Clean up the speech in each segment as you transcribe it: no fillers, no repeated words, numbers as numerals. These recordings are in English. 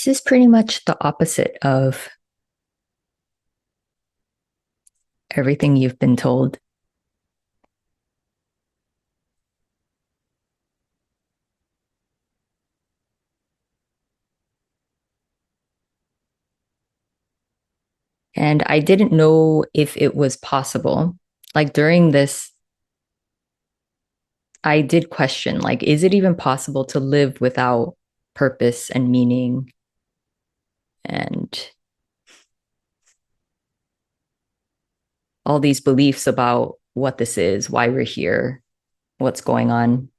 This is pretty much the opposite of everything you've been told. And I didn't know if it was possible. Like during this, I did question, like, is it even possible to live without purpose and meaning and all these beliefs about what this is, why we're here, what's going on?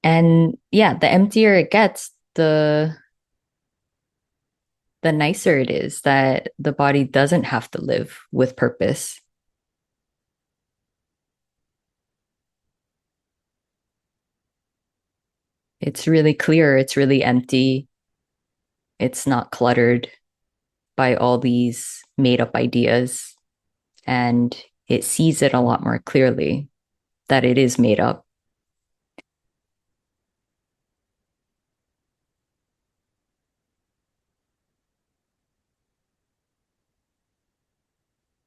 And yeah, the emptier it gets, the nicer it is that the body doesn't have to live with purpose. It's really clear, it's really empty, it's not cluttered by all these made up ideas, and it sees it a lot more clearly that it is made up.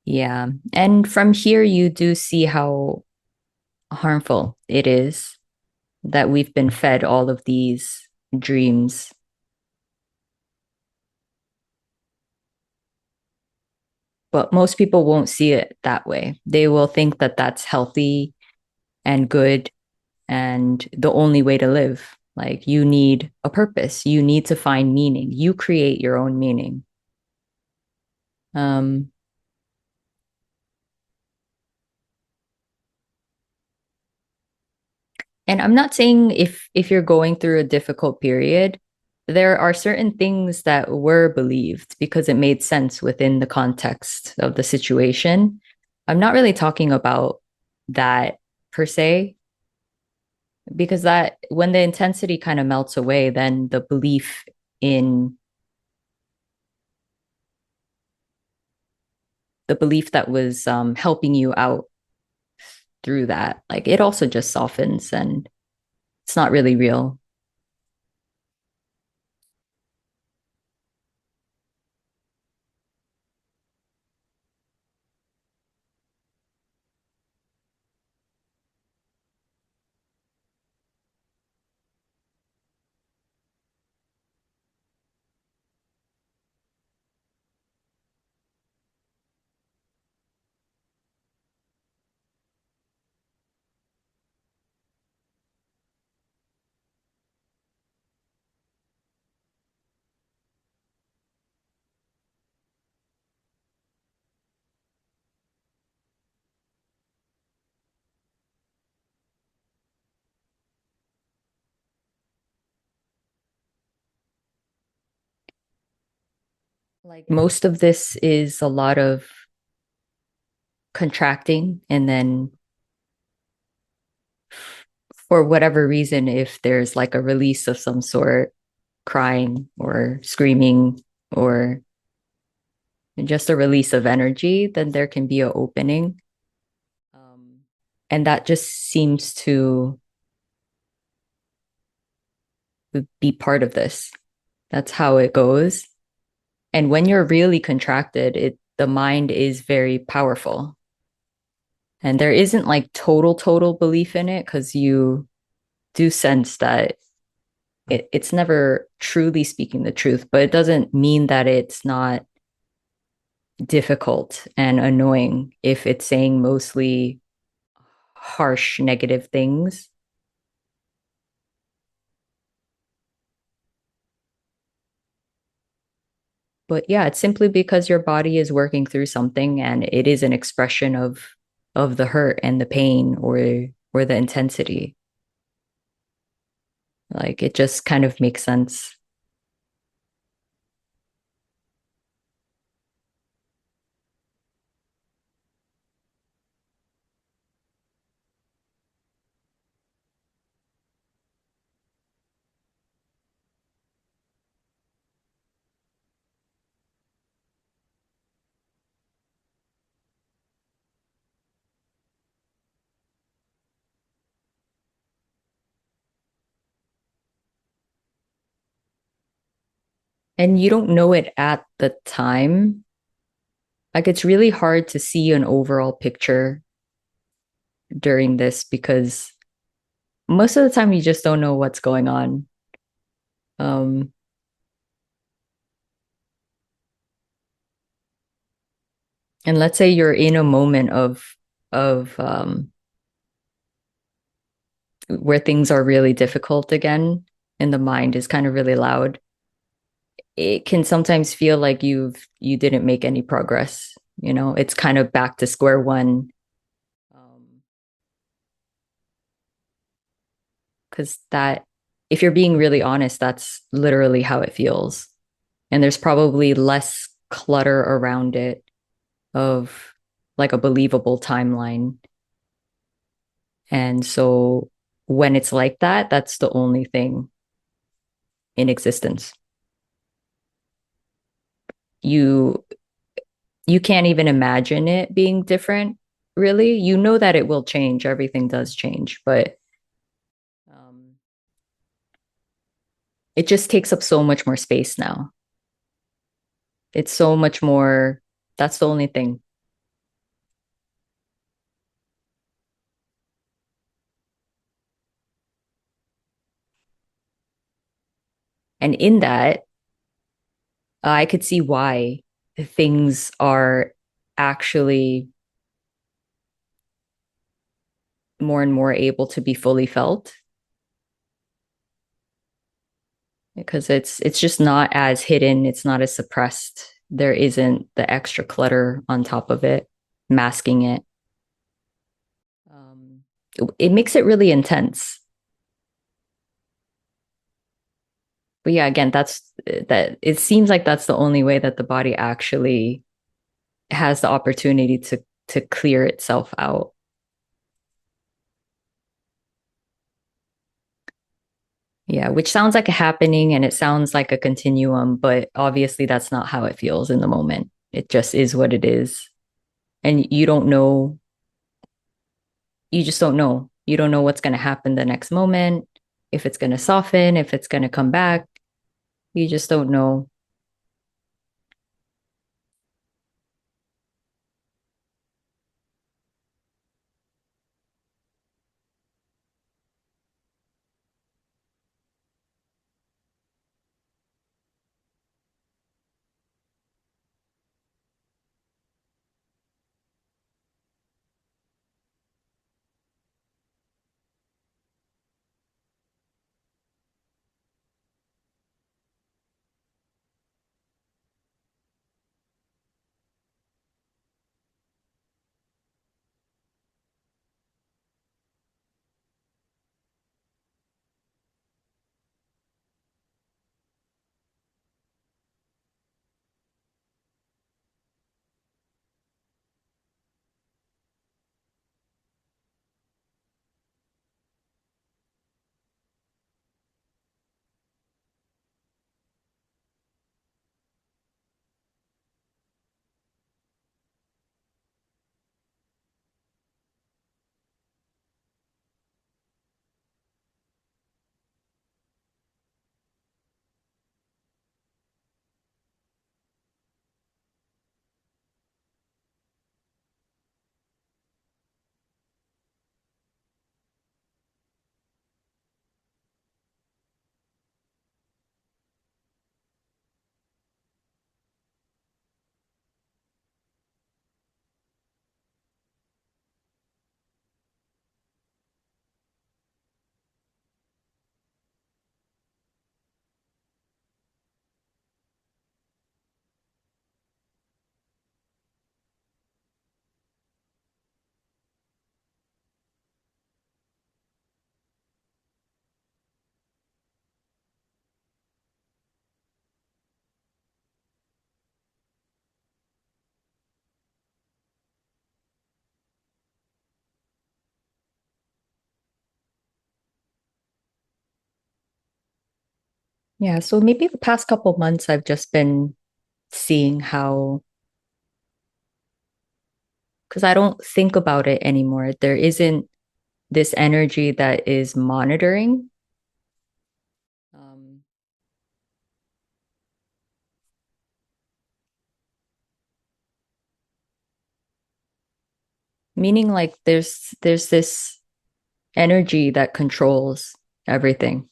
Yeah. And from here, you do see how harmful it is that we've been fed all of these dreams. But most people won't see it that way. They will think that that's healthy and good and the only way to live. Like you need a purpose, you need to find meaning, you create your own meaning. Um, and I'm not saying if you're going through a difficult period, there are certain things that were believed because it made sense within the context of the situation. I'm not really talking about that per se, because that when the intensity kind of melts away, then the belief in the belief that was helping you out through that, like it also just softens and it's not really real. Like most of this is a lot of contracting and then for whatever reason, if there's like a release of some sort, crying or screaming or just a release of energy, then there can be an opening. Um, and that just seems to be part of this. That's how it goes. And when you're really contracted, the mind is very powerful. And there isn't like total belief in it because you do sense that it's never truly speaking the truth, but it doesn't mean that it's not difficult and annoying if it's saying mostly harsh, negative things. But yeah, it's simply because your body is working through something and it is an expression of the hurt and the pain or the intensity. Like it just kind of makes sense. and you don't know it at the time. Like it's really hard to see an overall picture during this because most of the time you just don't know what's going on. Um, and let's say you're in a moment of where things are really difficult again and the mind is kind of really loud. It can sometimes feel like you didn't make any progress. You know, it's kind of back to square one. Um, because that, if you're being really honest, that's literally how it feels. And there's probably less clutter around it of like a believable timeline. And so when it's like that, that's the only thing in existence. You you can't even imagine it being different, really. You know that it will change. Everything does change, but um, it just takes up so much more space now. It's so much more. That's the only thing. And in that, I could see why things are actually more and more able to be fully felt because it's just not as hidden, it's not as suppressed. There isn't the extra clutter on top of it, masking it. Um, it makes it really intense. But yeah, again, that's that it seems like that's the only way that the body actually has the opportunity to clear itself out. Yeah, which sounds like a happening and it sounds like a continuum, but obviously that's not how it feels in the moment. It just is what it is. And you don't know, you just don't know. You don't know what's going to happen the next moment, if it's going to soften, if it's going to come back. You just don't know. Yeah, so maybe the past couple months I've just been seeing how, because I don't think about it anymore. There isn't this energy that is monitoring. Um, Meaning like there's this energy that controls everything.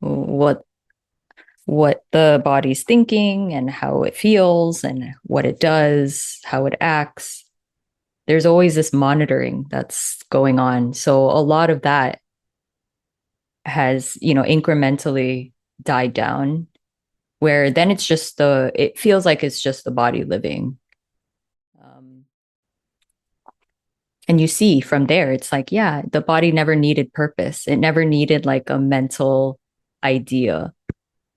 What what the body's thinking and how it feels and what it does, how it acts. There's always this monitoring that's going on. So a lot of that has, incrementally died down, where then it feels like it's just the body living. Um, and you see from there, it's like, yeah, the body never needed purpose. It never needed like a mental idea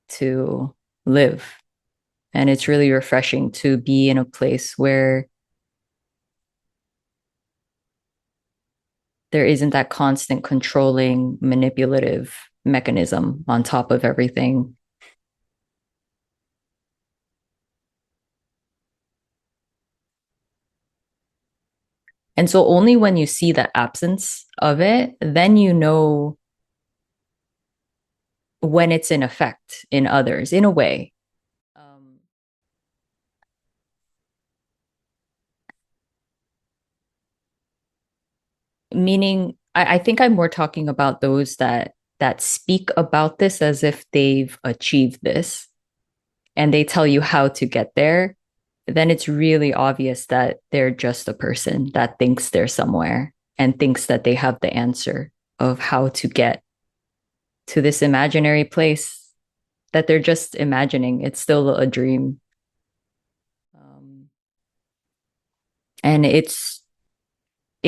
to live. And it's really refreshing to be in a place where there isn't that constant controlling, manipulative mechanism on top of everything. And so only when you see the absence of it, then you know when it's in effect in others, in a way. Um, Meaning, I think I'm more talking about those that speak about this as if they've achieved this and they tell you how to get there. Then it's really obvious that they're just a person that thinks they're somewhere and thinks that they have the answer of how to get to this imaginary place that they're just imagining. It's still a dream. Um, and it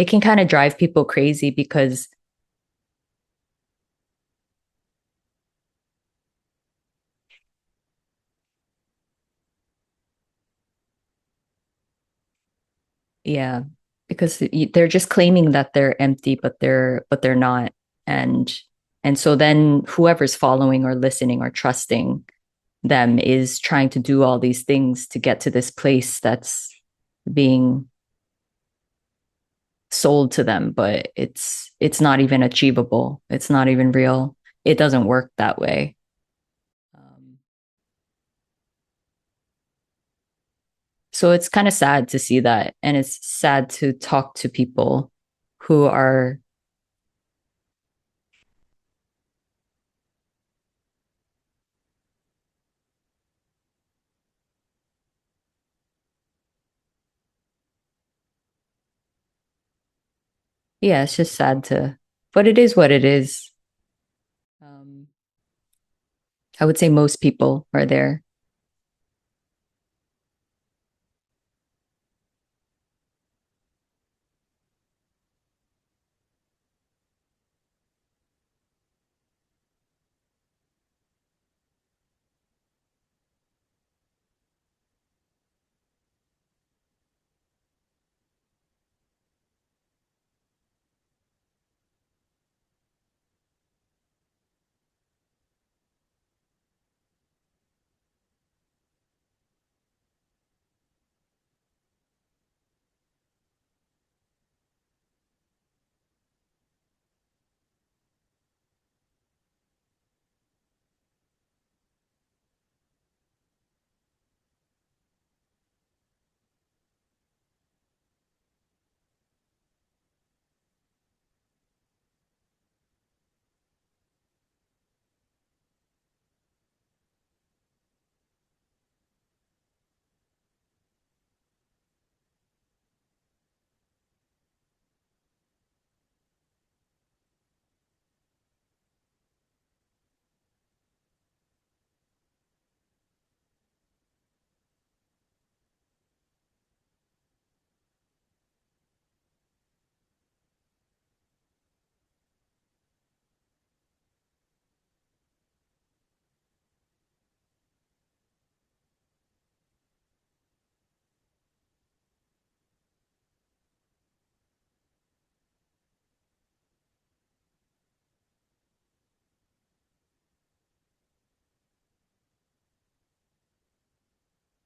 can kind of drive people crazy because yeah, because they're just claiming that they're empty, but they're not. And and so then whoever's following or listening or trusting them is trying to do all these things to get to this place that's being sold to them, but it's not even achievable. It's not even real. It doesn't work that way. Um, so it's kind of sad to see that, and it's sad to talk to people who are yeah, it's just sad to, but it is what it is. Um, I would say most people are there.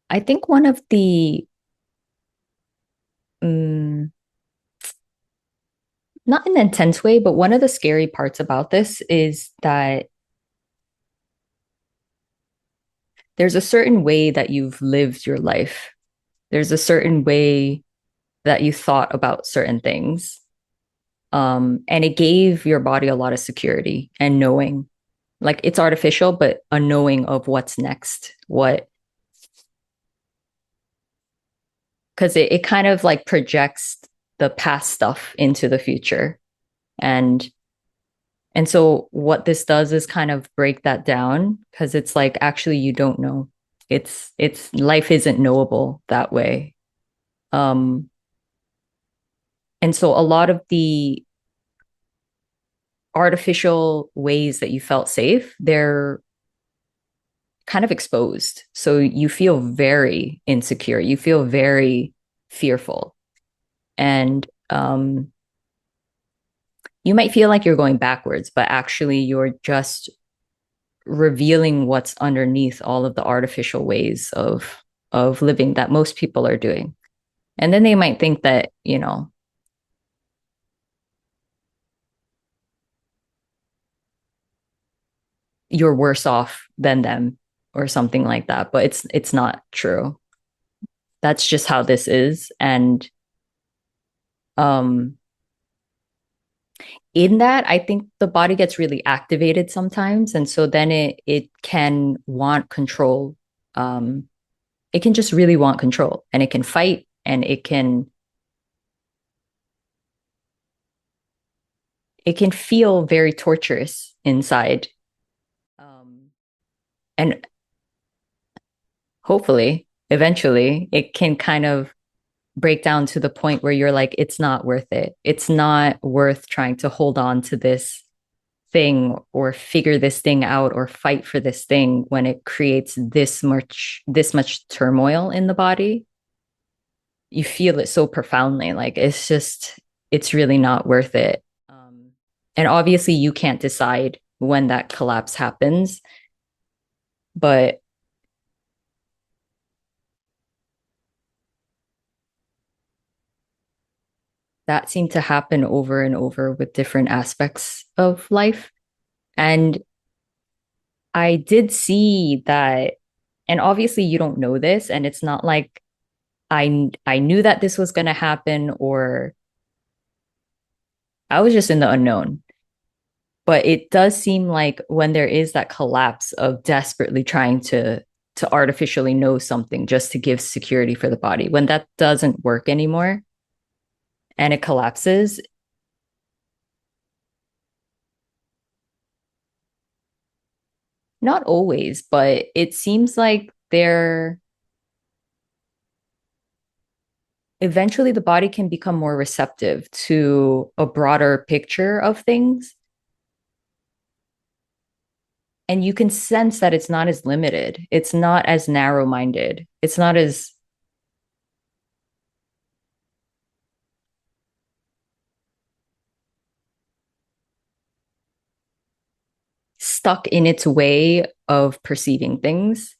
I think one of the mm, not in an intense way, but one of the scary parts about this is that there's a certain way that you've lived your life. There's a certain way that you thought about certain things. And it gave your body a lot of security and knowing. Like it's artificial, but a knowing of what's next, because it kind of like projects the past stuff into the future. And so what this does is kind of break that down because it's like actually you don't know. It's life isn't knowable that way. Um, and so a lot of the artificial ways that you felt safe, they're kind of exposed. So you feel very insecure. You feel very fearful. And you might feel like you're going backwards, but actually you're just revealing what's underneath all of the artificial ways of living that most people are doing. And then they might think that, you're worse off than them or something like that, but it's not true. That's just how this is. And um in that, I think the body gets really activated sometimes. And so then it can want control. It can just really want control and it can fight and it can feel very torturous inside. Um, and hopefully, eventually, it can kind of break down to the point where you're like, it's not worth it. It's not worth trying to hold on to this thing or figure this thing out or fight for this thing when it creates this much turmoil in the body. You feel it so profoundly. Like it's really not worth it. And obviously you can't decide when that collapse happens, but that seemed to happen over and over with different aspects of life. And I did see that, and obviously you don't know this, and it's not like I knew that this was going to happen, or I was just in the unknown. But it does seem like when there is that collapse of desperately trying to artificially know something just to give security for the body, when that doesn't work anymore and it collapses, not always, but it seems like there eventually the body can become more receptive to a broader picture of things. And you can sense that it's not as limited. It's not as narrow minded. It's not as stuck in its way of perceiving things.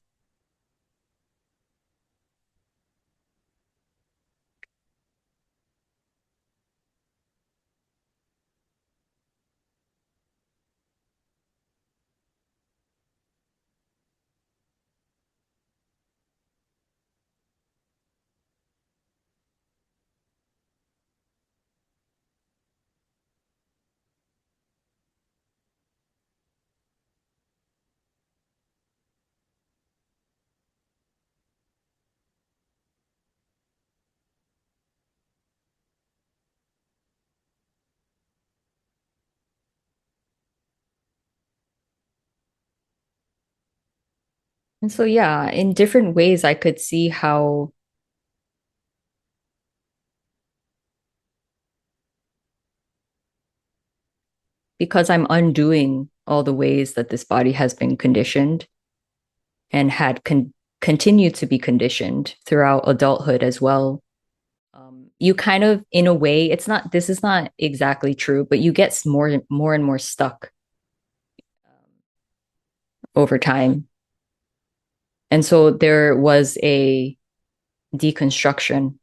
And so, yeah, in different ways, I could see how because I'm undoing all the ways that this body has been conditioned and had continued to be conditioned throughout adulthood as well. You kind of, in a way, this is not exactly true, but you get more and more stuck over time. And so there was a deconstruction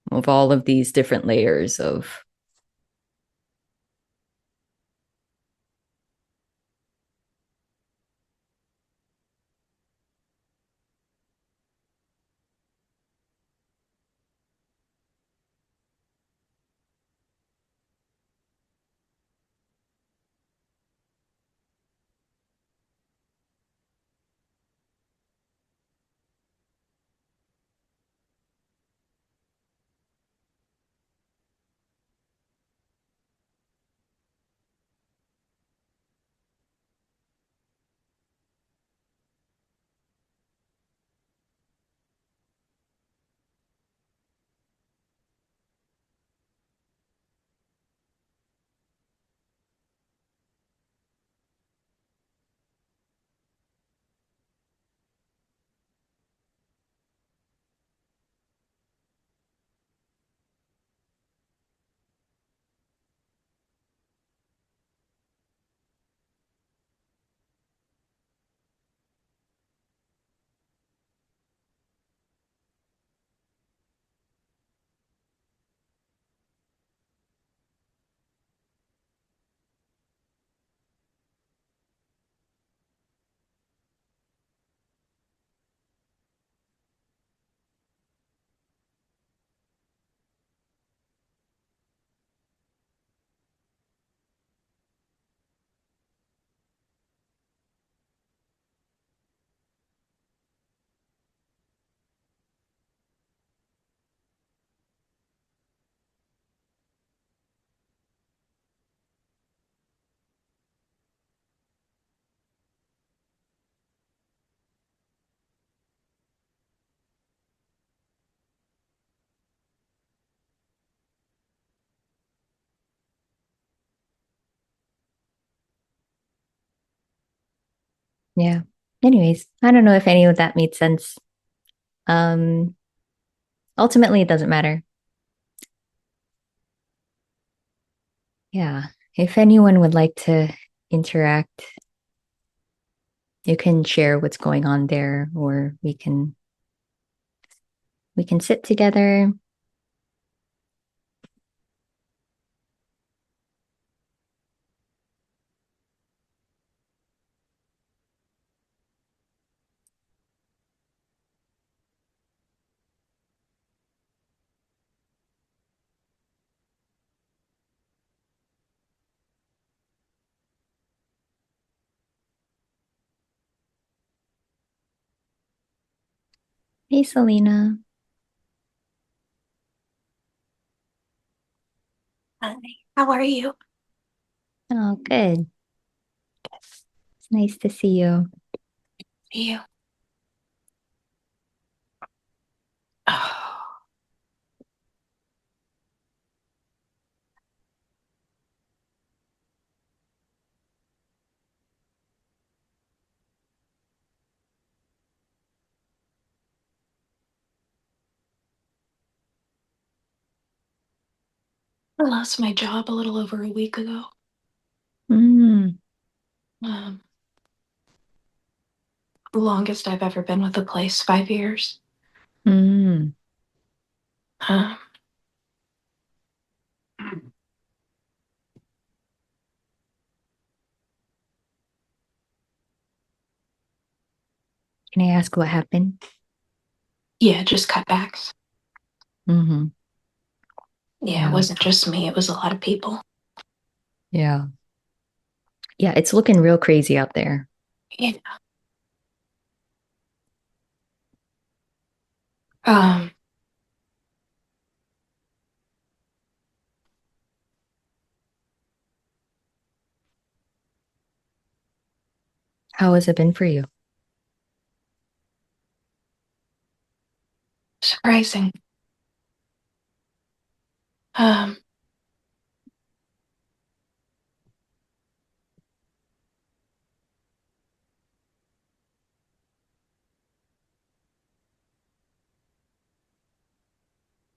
of all of these different layers of, Yeah. Anyways, I don't know if any of that made sense. Um, Ultimately, it doesn't matter. Yeah. If anyone would like to interact, you can share what's going on there, or we can sit together. Hey, Selena. Hi, how are you? Oh, good. It's nice to see you. You? Oh, I lost my job a little over a week ago. Mm, Um, the longest I've ever been with a place, 5 years. mm. Um, Can I ask what happened? yeah, just cutbacks. Mm-hmm. Yeah, it Yeah. wasn't just me, it was a lot of people. Yeah. Yeah, it's looking real crazy out there. Yeah. Um, How has it been for you? surprising. Um,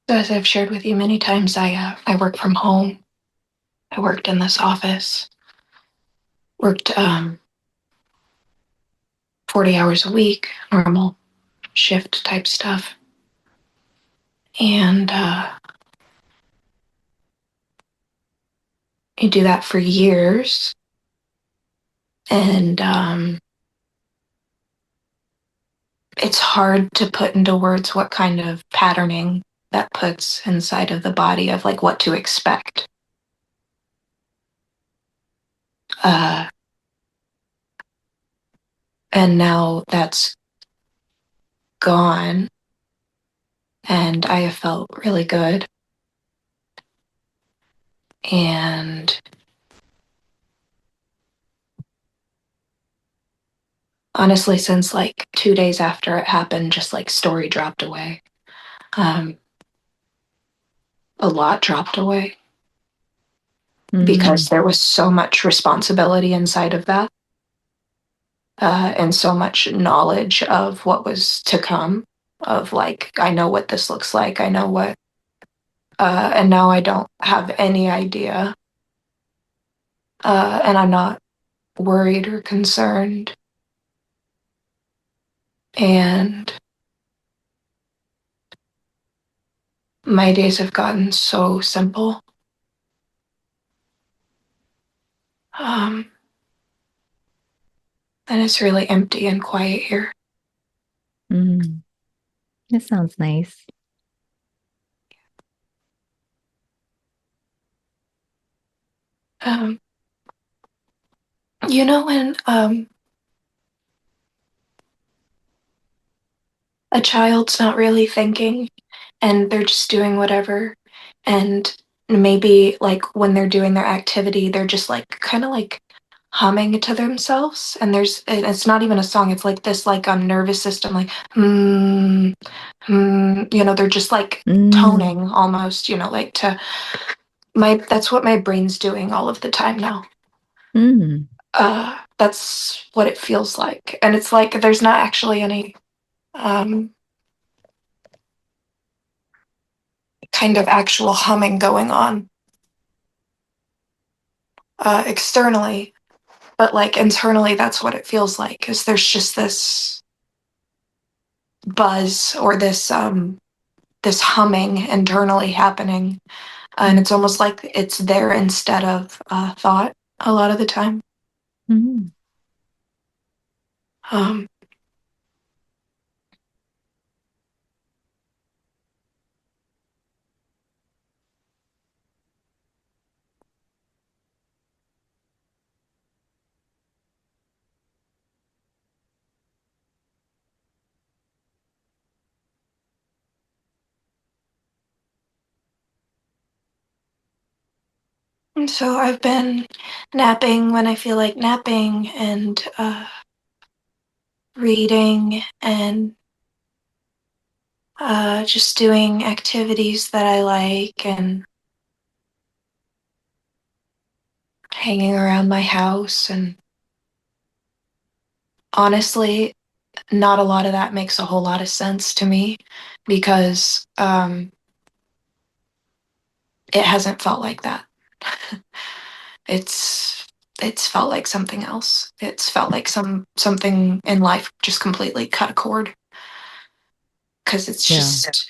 so as I've shared with you many times, I work from home. I worked in this office, worked 40 hours a week, normal shift type stuff. And you do that for years. And it's hard to put into words what kind of patterning that puts inside of the body of like what to expect. Uh, and now that's gone, and I have felt really good. And honestly, since like 2 days after it happened, just like story dropped away. Um, a lot dropped away because Mm, there was so much responsibility inside of that, and so much knowledge of what was to come. Of like, I know what this looks like. I know what and now I don't have any idea. And I'm not worried or concerned. And my days have gotten so simple. Um, and it's really empty and quiet here. mm. That sounds nice. Um, when a child's not really thinking and they're just doing whatever, and maybe like when they're doing their activity, they're just like kind of like humming to themselves, and it's not even a song, it's like this like nervous system like they're just like Mm, toning almost, like to my that's what my brain's doing all of the time now. mm. That's what it feels like. And it's like there's not actually any um, kind of actual humming going on externally, but like internally, that's what it feels like. Is there's just this buzz or this humming internally happening, and it's almost like it's there instead of thought a lot of the time. Mm-hmm. Um, and so I've been napping when I feel like napping, and reading, and just doing activities that I like, and hanging around my house. And honestly, not a lot of that makes a whole lot of sense to me because it hasn't felt like that. it's it's felt like something else. It's felt like something in life just completely cut a cord because it's Yeah. just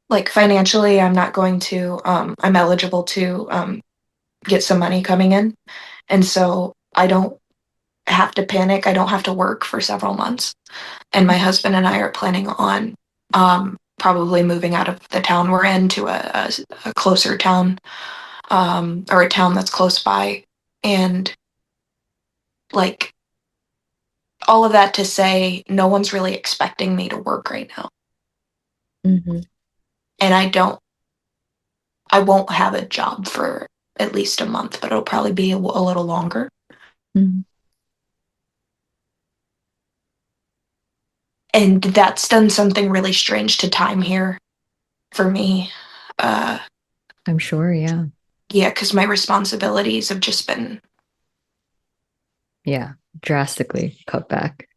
like financially, I'm not going to. I'm eligible to get some money coming in, and so I don't have to panic. I don't have to work for several months. And my husband and I are planning on probably moving out of the town we're in to a closer town, or a town that's close by. And like all of that to say, no one's really expecting me to work right now. Mm-hmm. And I won't have a job for at least a month, but it'll probably be a little longer. Mm-hmm. And that's done something really strange to time here for me. Uh, I'm sure. Yeah. yeah, because my responsibilities have just been. Yeah. Drastically cut back.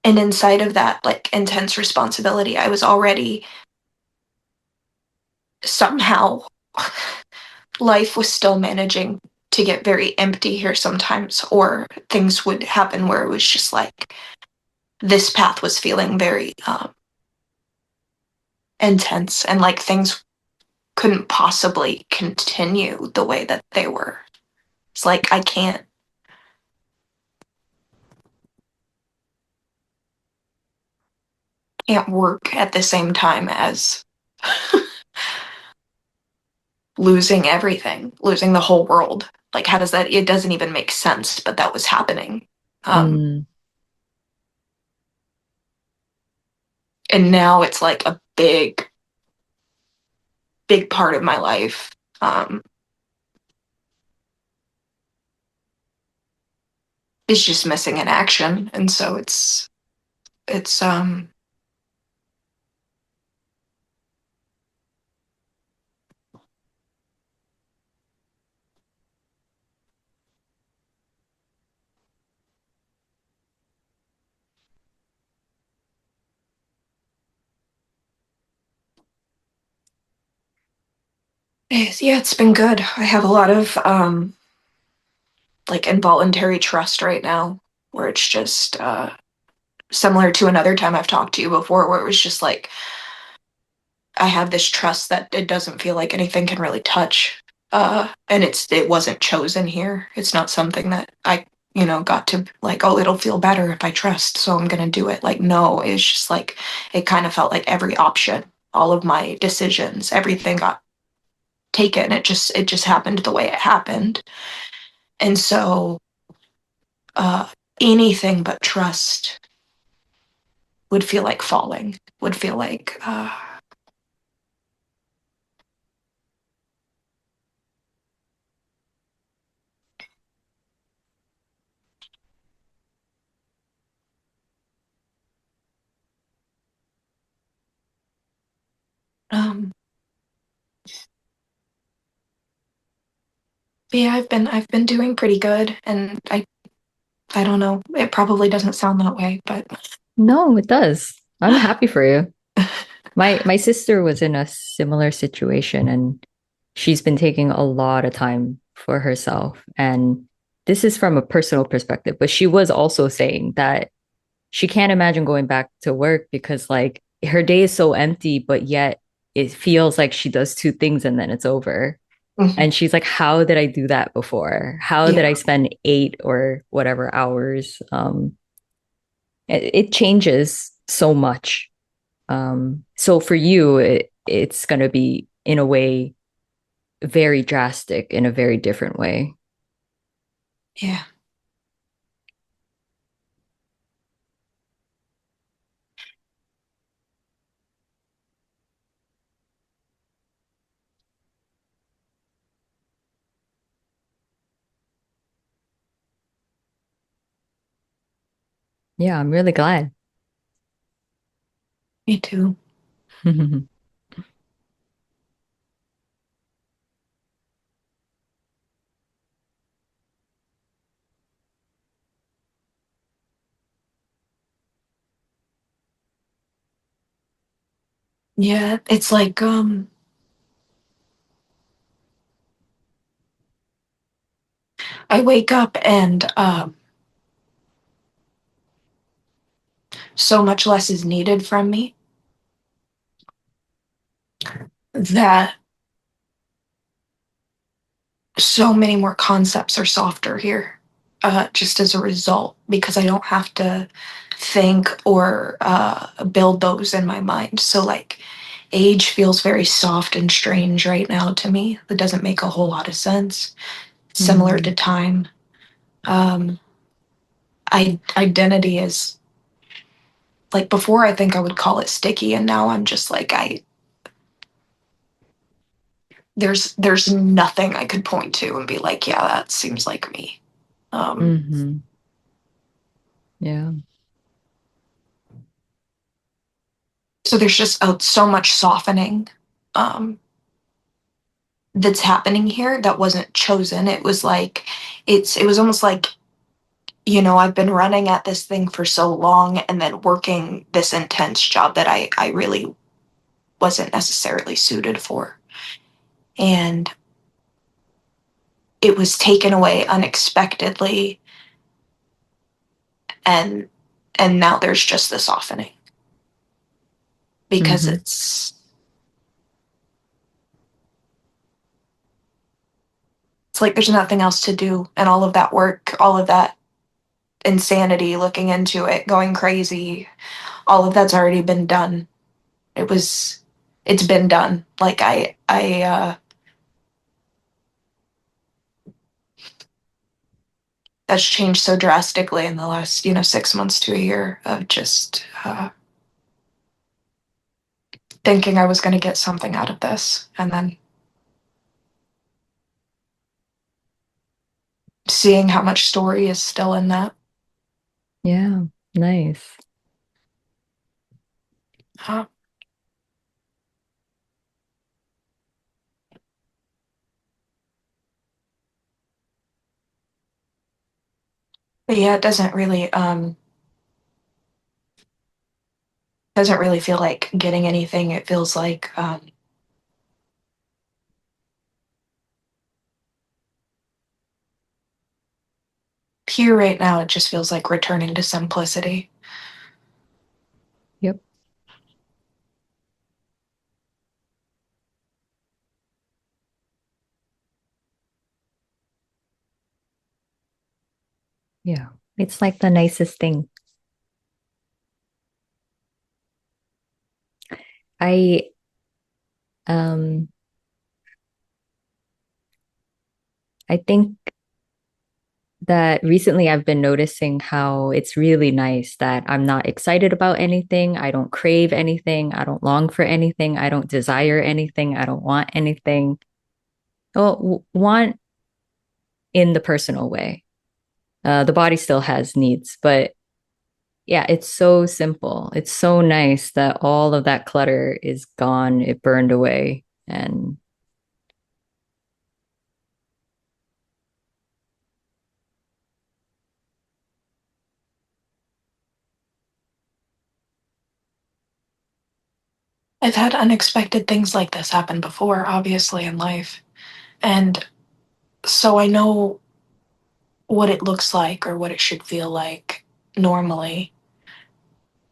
And inside of that, like intense responsibility, I was already somehow, life was still managing to get very empty here sometimes, or things would happen where it was just like this path was feeling very intense, and like things couldn't possibly continue the way that they were. It's like I can't work at the same time as losing everything, losing the whole world. Like, how does that? It doesn't even make sense, but that was happening. Um, Mm, and now it's like a big part of my life. Um, is just missing in action, and so it's yeah, it's been good. I have a lot of like involuntary trust right now, where it's just similar to another time I've talked to you before, where it was just like I have this trust that it doesn't feel like anything can really touch. And it wasn't chosen here. It's not something that I, got to like, oh, it'll feel better if I trust, so I'm gonna do it. Like, no, it's just like it kind of felt like every option, all of my decisions, everything got taken. It just happened the way it happened. And so uh anything but trust would feel like falling, would feel like Um, but yeah, I've been doing pretty good, and I don't know. It probably doesn't sound that way, but No, it does. I'm happy for you. My sister was in a similar situation and she's been taking a lot of time for herself. And this is from a personal perspective, but she was also saying that she can't imagine going back to work because like her day is so empty, but yet it feels like she does two things and then it's over. Mhm. And she's like, how did I do that before? How did I Yeah, spend 8 or whatever hours? It changes so much. So for you, it's going to be in a way very drastic in a very different way. yeah, Yeah, I'm really glad. me too. Yeah, it's like I wake up and so much less is needed from me that so many more concepts are softer here, just as a result, because I don't have to think or build those in my mind. So, like, age feels very soft and strange right now to me. That doesn't make a whole lot of sense. Similar to Mm, time. Um, identity is like before, I think I would call it sticky, and now I'm just like, there's nothing I could point to and be like, yeah, that seems like me. Um, hmm. Yeah. so there's just so much softening um, that's happening here that wasn't chosen. It was like it was almost like, I've been running at this thing for so long and then working this intense job that I really wasn't necessarily suited for. And it was taken away unexpectedly, and now there's just the softening because Hmm. it's like there's nothing else to do, and all of that work, all of that insanity, looking into it, going crazy, all of that's already been done. It was it's been done. Like that's changed so drastically in the last, 6 months to a year of just thinking I was going to get something out of this, and then seeing how much story is still in that. Yeah. Nice. Uh, but yeah, it doesn't really feel like getting anything. It feels like here right now, it just feels like returning to simplicity. Yep. Yeah. It's like the nicest thing. I um I think that recently I've been noticing how it's really nice that I'm not excited about anything. I don't crave anything. I don't long for anything. I don't desire anything. I don't want anything. Well, want in the personal way. The body still has needs, but yeah, it's so simple. It's so nice that all of that clutter is gone. It burned away. And I've had unexpected things like this happen before, obviously, in life. And so I know what it looks like or what it should feel like normally.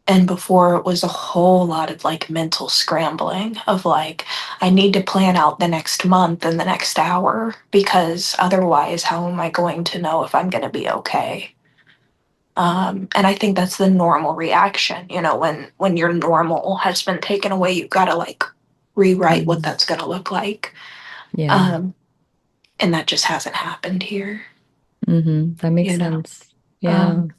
And before it was a whole lot of like mental scrambling of like, I need to plan out the next month and the next hour because otherwise, how am I going to know if I'm going to be okay? And I think that's the normal reaction, you know, when your normal has been taken away, you've got to like rewrite what mhm, that's going to look like. yeah, Um, and that just hasn't happened here, that makes you know. sense. Yeah. Um,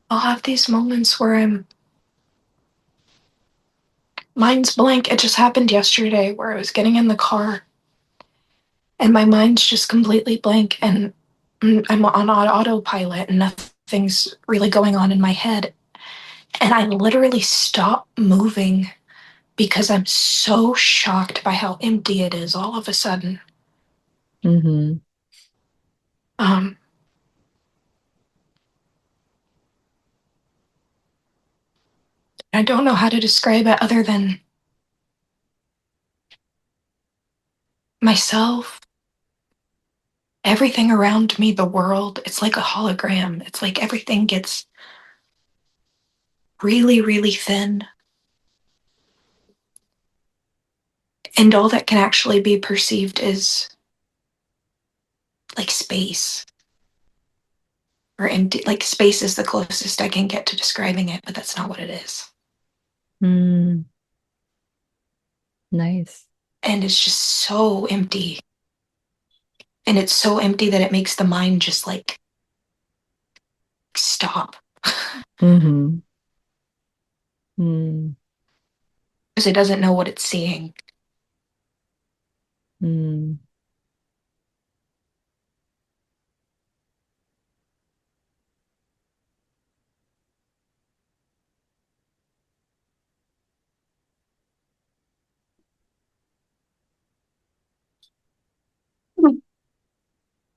I'll have these moments where mind's blank. It just happened yesterday where I was getting in the car and my mind's just completely blank and I'm on autopilot and nothing's really going on in my head. And I literally stop moving because I'm so shocked by how empty it is all of a sudden. hmm Um, I don't know how to describe it other than myself, everything around me, the world. It's like a hologram. It's like everything gets really, really thin. And all that can actually be perceived is like space or empty. Like space is the closest I can get to describing it, but that's not what it is. Mm, nice. And it's just so empty. And it's so empty that it makes the mind just like stop hmm mm, because it doesn't know what it's seeing. mm,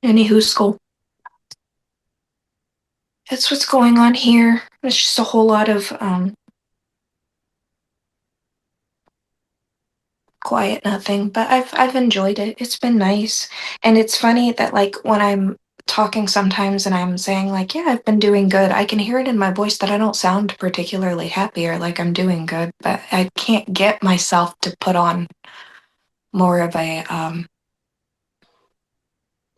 Anywho, school. That's what's going on here. It's just a whole lot of quiet nothing, but I've enjoyed it. It's been nice. And it's funny that like when I'm talking sometimes and I'm saying like, yeah, I've been doing good, I can hear it in my voice that I don't sound particularly happy or like I'm doing good, but I can't get myself to put on more of a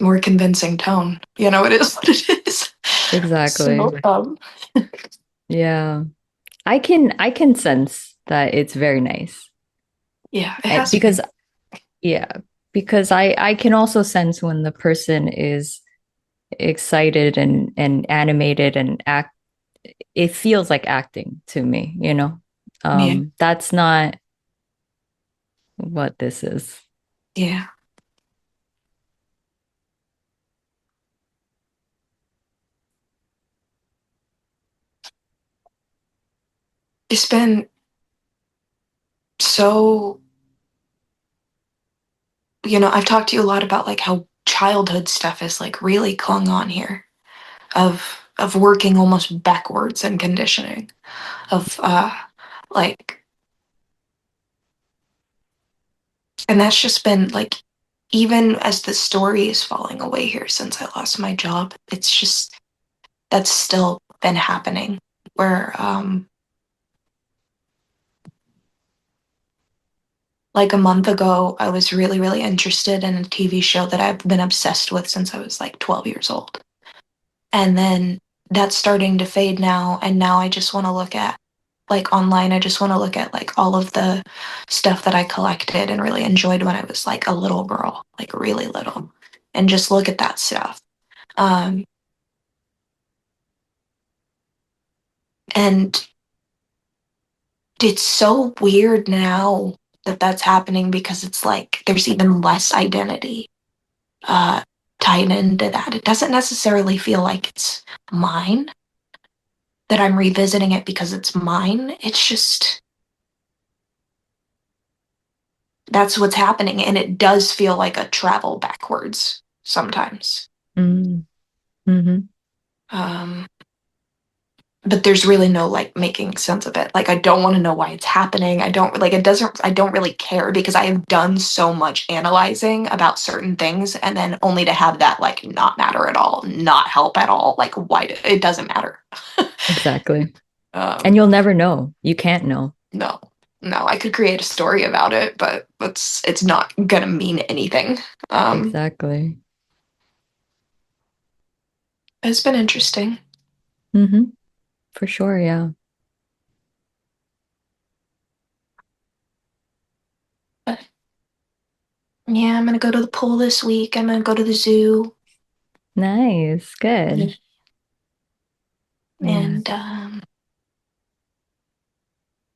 more convincing tone. You know, it is what it is. exactly. So Yeah. I can sense that it's very nice. yeah, it And has been. because yeah, because I can also sense when the person is excited and animated and act it feels like acting to me, you know. Yeah, That's not what this is. yeah. It's been so, you know, I've talked to you a lot about like how childhood stuff is like really clung on here of working almost backwards and conditioning of like and that's just been like even as the story is falling away here since I lost my job, it's just that's still been happening where like a month ago I was really really interested in a TV show that I've been obsessed with since I was like 12 years old. And then that's starting to fade now and now I just want to look at like online. I just want to look at like all of the stuff that I collected and really enjoyed when I was like a little girl, like really little, and just look at that stuff. Um, and it's so weird now that that's happening because it's like there's even less identity uh, tied into that. It doesn't necessarily feel like it's mine, that I'm revisiting it because it's mine. It's just that's what's happening. And it does feel like a travel backwards sometimes. Mm, hmm. Um, but there's really no like making sense of it. Like I don't want to know why it's happening. I don't like it doesn't I don't really care because I have done so much analyzing about certain things and then only to have that like not matter at all, not help at all. Like it doesn't matter. Exactly. And um you'll never know. You can't know. no. No, I could create a story about it, but it's not gonna mean anything. Um Exactly. it's been interesting. Hmm. For sure. Yeah. But yeah, I'm gonna go to the pool this week. I'm gonna go to the zoo. Nice. Yeah. Good. Yeah. And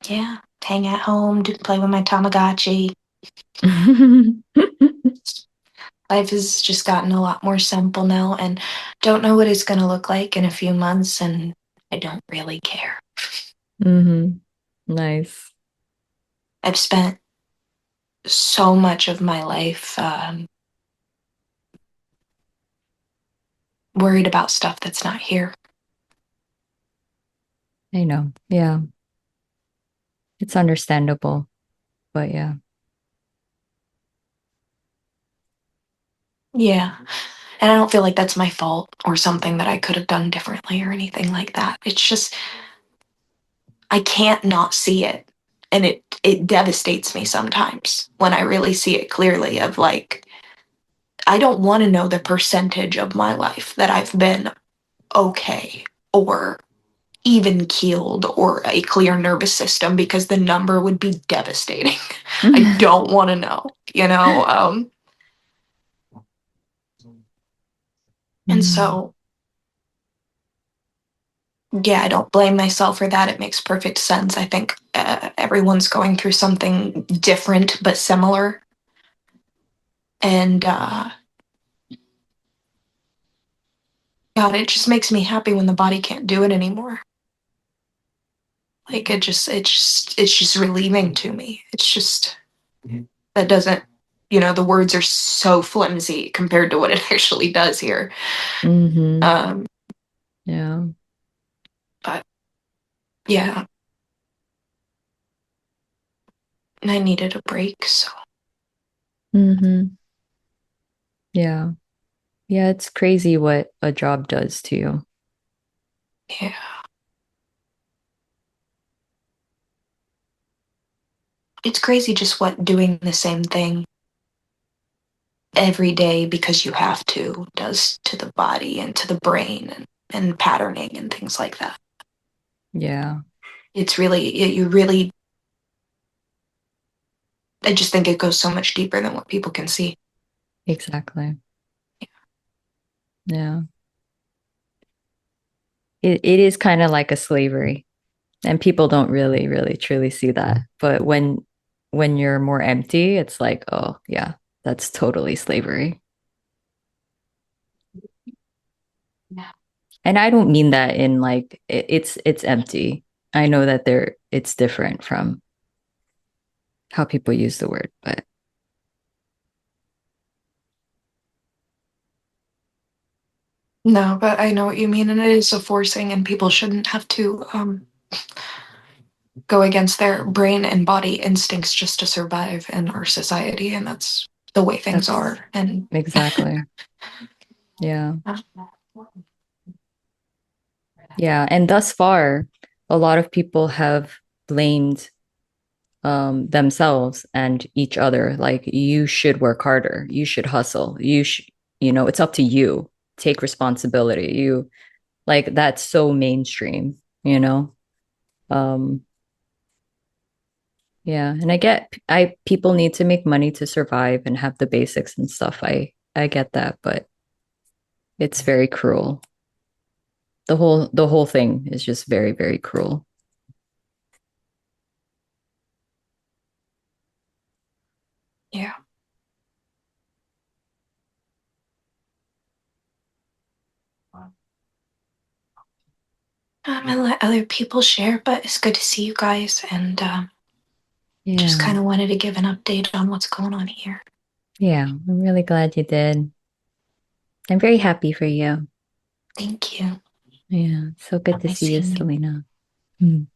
yeah, hang at home, play with my Tamagotchi. Life has just gotten a lot more simple now, and don't know what it's going to look like in a few months, and I don't really care. Hmm. Nice. I've spent so much of my life worried about stuff that's not here. I know. Yeah. It's understandable, but yeah. Yeah, and I don't feel like that's my fault or something that I could have done differently or anything like that. It's just I can't not see it, and it devastates me sometimes when I really see it clearly. Of like, I don't want to know the percentage of my life that I've been okay or even keeled or a clear nervous system because the number would be devastating. I don't want to know, you know? And Mm. so, yeah, I don't blame myself for that. It makes perfect sense. I think everyone's going through something different but similar. And God, it just makes me happy when the body can't do it anymore. Like it's just relieving to me. It's just that doesn't, the words are so flimsy compared to what it actually does here. Hmm. Um, Yeah. but yeah, I needed a break, so Hmm. Yeah. Yeah, it's crazy what a job does to you. yeah. It's crazy just what doing the same thing every day because you have to does to the body and to the brain and patterning and things like that. Yeah, It's really, you really, I just think it goes so much deeper than what people can see. exactly. Yeah. It is kind of like a slavery, and people don't really truly see that. But when you're more empty, it's like, oh, yeah, that's totally slavery. Yeah. And I don't mean that in like it's empty. I know that it's different from how people use the word, but No, but I know what you mean, and it is a forcing, and people shouldn't have to go against their brain and body instincts just to survive in our society, and that's the way things that's are. And exactly. Yeah. Yeah. And thus far, a lot of people have blamed themselves and each other. Like, you should work harder. You should hustle. It's up to you. Take responsibility. Like, that's so mainstream, you know? Um, Yeah, and I get I people need to make money to survive and have the basics and stuff. I get that, but it's very cruel. The whole thing is just very, very cruel. Yeah. And let other people share, but it's good to see you guys and just Yeah. kind of wanted to give an update on what's going on here. Yeah, I'm really glad you did. I'm very happy for you. Thank you. Yeah, so good to Nice see you, seeing you. Selena. Mm.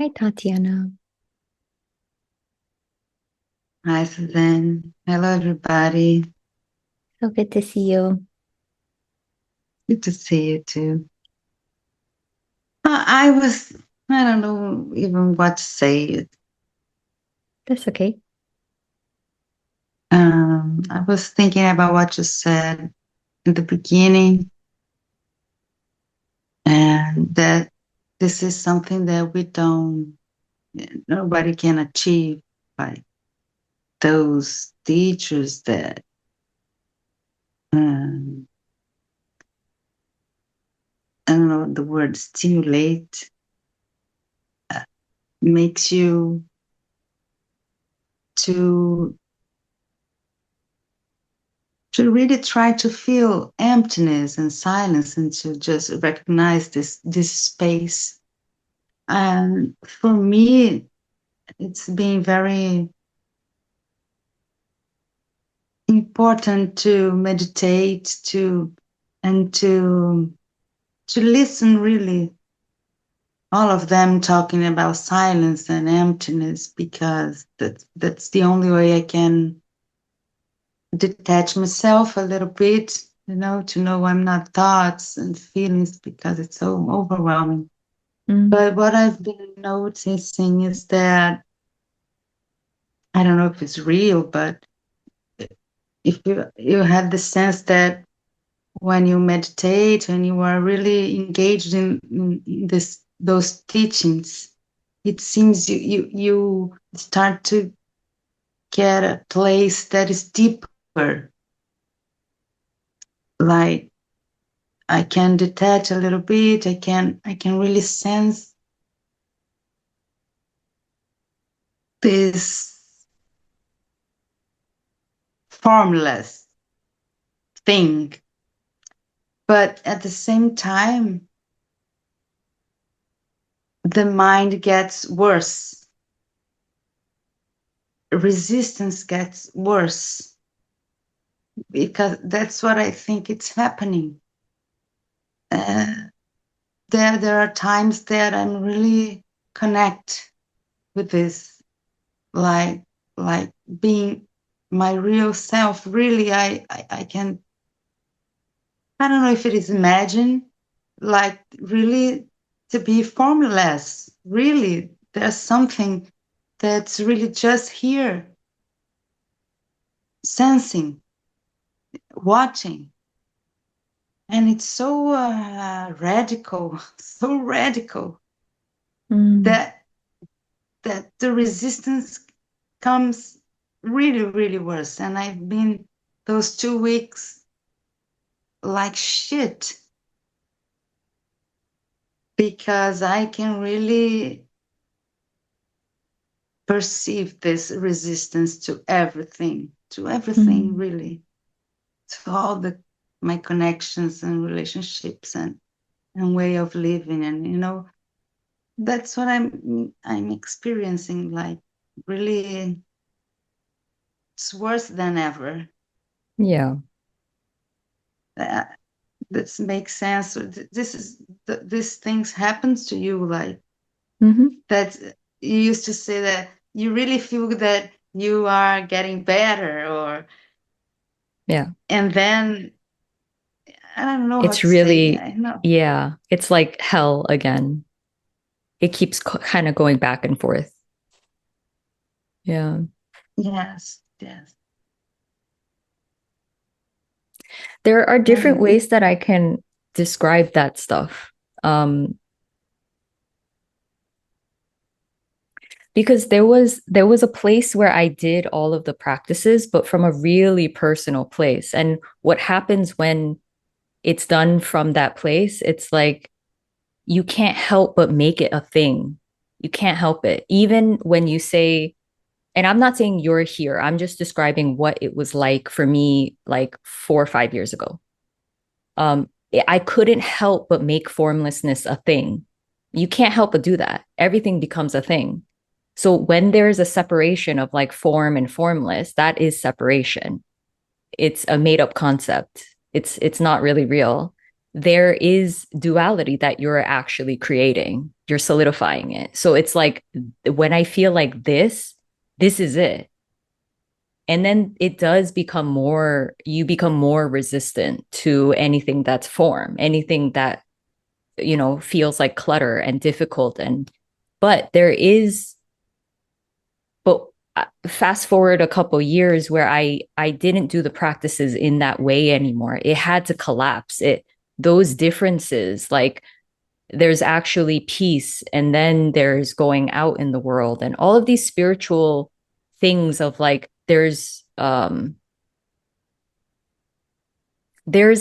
Hi, Tatiana. Hi, Suzanne. Hello, everybody. So good to see you. Good to see you too. I was, I don't know even what to say. That's okay. I was thinking about what you said in the beginning, and that this is something that nobody can achieve, like those teachers that, um, I don't know, the word stimulate makes you to really try to feel emptiness and silence and to just recognize this space. And for me, it's been very important to meditate and to listen really all of them talking about silence and emptiness because that's the only way I can detach myself a little bit, to know I'm not thoughts and feelings because it's so overwhelming. Mm. But what I've been noticing is that I don't know if it's real, but if you have the sense that when you meditate and you are really engaged in those teachings, it seems you start to get a place that is deeper. Like I can detach a little bit. I can really sense this formless thing. But at the same time, the mind gets worse. Resistance gets worse because that's what I think it's happening. Uh, there are times that I'm really connect with this, like like being my real self. Really, I can. I don't know if it is imagine, really to be formless. Really, there's something. that's really just here, sensing, watching. And it's so radical, so radical Mm. that the resistance comes really, really worse. And I've been those 2 weeks like shit because I can really perceive this resistance to everything Mm. really, to all the my connections and relationships and way of living. And that's what I'm experiencing, like really it's worse than ever. Yeah. Uh, this makes sense. So this is these things happens to you, like Hmm. that. You used to say that you really feel that you are getting better, or Yeah. and then I don't know how It's to say. really, I know. yeah, it's like hell again. It keeps kind of going back and forth. Yeah. Yes, yes. There are different And ways that I can describe that stuff. Um, because there was a place where I did all of the practices, but from a really personal place. And what happens when it's done from that place, it's like you can't help but make it a thing. You can't help it. Even when you say, and I'm not saying you're here, I'm just describing what it was like for me like 4 or 5 years ago. Um, I couldn't help but make formlessness a thing. You can't help but do that. Everything becomes a thing. So when there's a separation of like form and formless, that is separation. It's a made up concept. It's not really real. There is duality that you're actually creating. You're solidifying it. So it's like when I feel like this is it. And then it does become more, you become more resistant to anything that's form, anything that, feels like clutter and difficult. But there is, but fast forward a couple years where I didn't do the practices in that way anymore. It had to collapse. Those differences, like there's actually peace, and then there's going out in the world, and all of these spiritual things of like there's a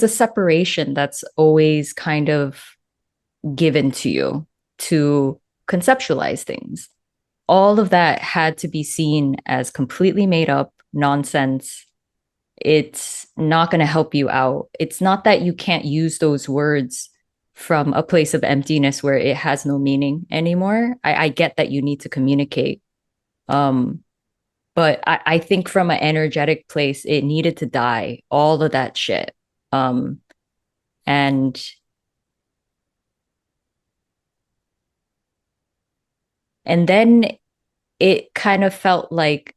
separation that's always kind of given to you to conceptualize things. All of that had to be seen as completely made up nonsense. It's not going to help you out. It's not that you can't use those words from a place of emptiness where it has no meaning anymore. I get that you need to communicate. Um, but I think from an energetic place, it needed to die, all of that shit. Um, and and then it kind of felt like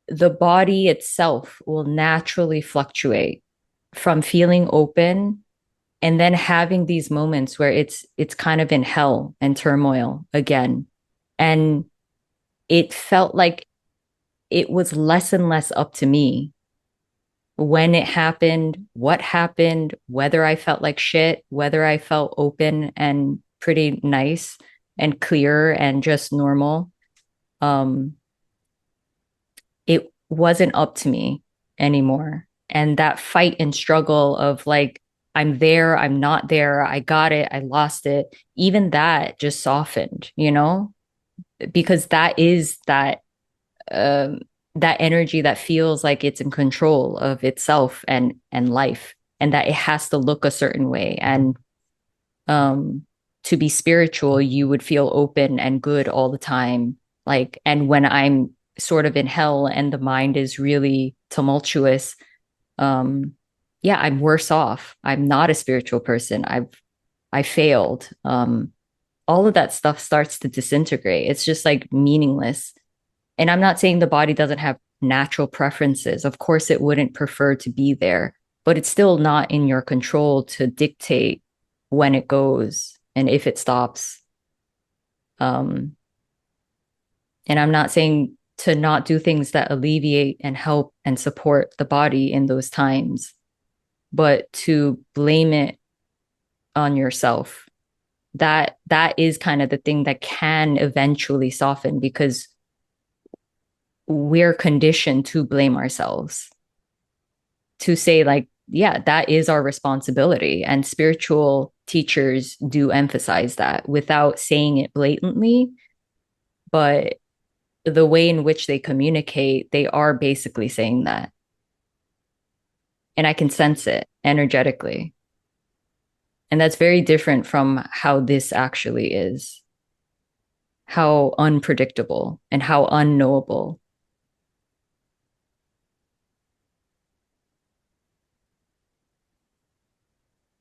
the body itself will naturally fluctuate from feeling open and then having these moments where it's kind of in hell and turmoil again. And it felt like it was less and less up to me when it happened, what happened, whether I felt like shit, whether I felt open and pretty nice and clear and just normal. um it wasn't up to me anymore. And that fight and struggle of like, I'm there, I'm not there, I got it, I lost it, even that just softened, because that is um, that energy that feels like it's in control of itself and life, and that it has to look a certain way. And um, to be spiritual, you would feel open and good all the time. Like, and when I'm sort of in hell and the mind is really tumultuous, um, yeah, I'm worse off. I'm not a spiritual person. I failed. All of that stuff starts to disintegrate. It's just like meaningless. And I'm not saying the body doesn't have natural preferences. Of course, it wouldn't prefer to be there, but it's still not in your control to dictate when it goes and if it stops. Um, And I'm not saying to not do things that alleviate and help and support the body in those times, but to blame it on yourself. That is kind of the thing that can eventually soften because we're conditioned to blame ourselves, to say like, yeah, that is our responsibility. And spiritual teachers do emphasize that without saying it blatantly, but the way in which they communicate, they are basically saying that. And I can sense it energetically. And that's very different from how this actually is, how unpredictable and how unknowable.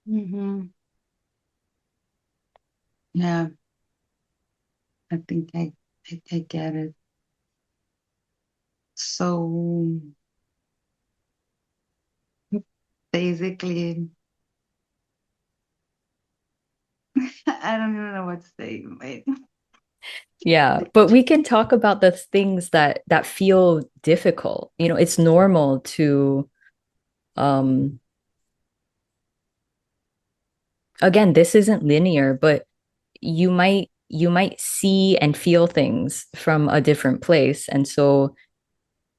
Mm-hmm. Yeah, I think I get it. So basically, I don't even know what to say. Wait. Yeah, but we can talk about the things that feel difficult. You know, it's normal to um again, this isn't linear, but you might see and feel things from a different place. And so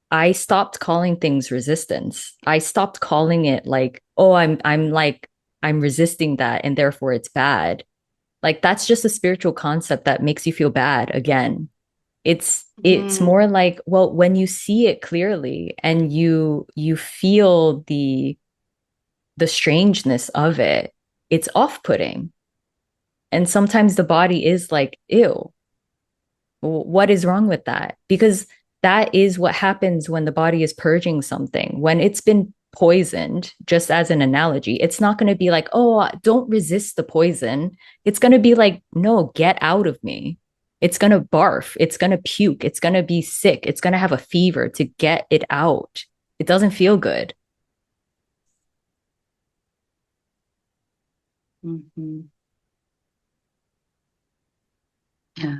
I stopped calling things resistance. I stopped calling it like, oh, I'm resisting that and therefore it's bad. Like that's just a spiritual concept that makes you feel bad again. It's Mm-hmm. more like, well, when you see it clearly and you feel the strangeness of it, it's off-putting. And sometimes the body is like, ew, what is wrong with that? Because that is what happens when the body is purging something. When it's been poisoned, just as an analogy, it's not going to be like, oh, don't resist the poison. It's going to be like, no, get out of me. It's going to barf. It's going to puke. It's going to be sick. It's going to have a fever to get it out. It doesn't feel good. Mm-hmm. Yeah.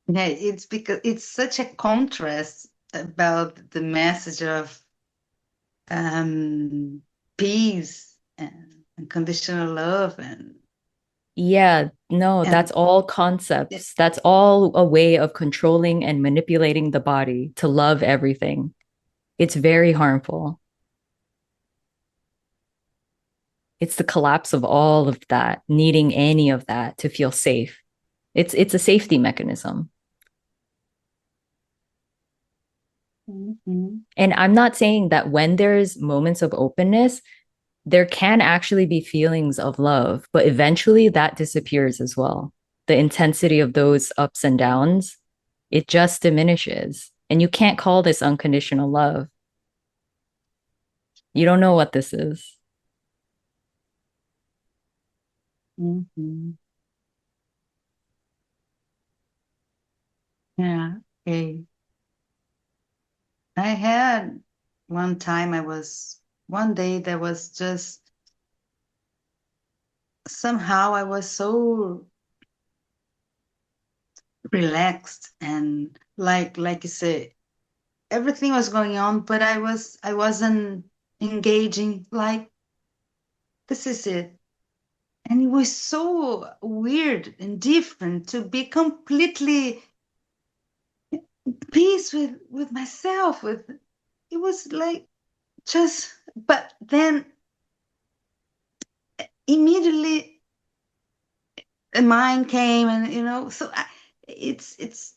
Yeah, it's because it's such a contrast about the message of um, peace and unconditional love Yeah, no, that's and all concepts. That's all a way of controlling and manipulating the body to love everything. It's very harmful. It's the collapse of all of that, needing any of that to feel safe. It's a safety mechanism. Mhm. And I'm not saying that when there's moments of openness, there can actually be feelings of love, but eventually that disappears as well. The intensity of those ups and downs, it just diminishes. And you can't call this unconditional love. You don't know what this is. Mhm. Yeah. Okay. I had one time one day that was just somehow I was so relaxed and like you say, everything was going on, but I wasn't engaging like this is it. And it was so weird and different to be completely peace with myself with it was like just but then immediately a mind came and so it's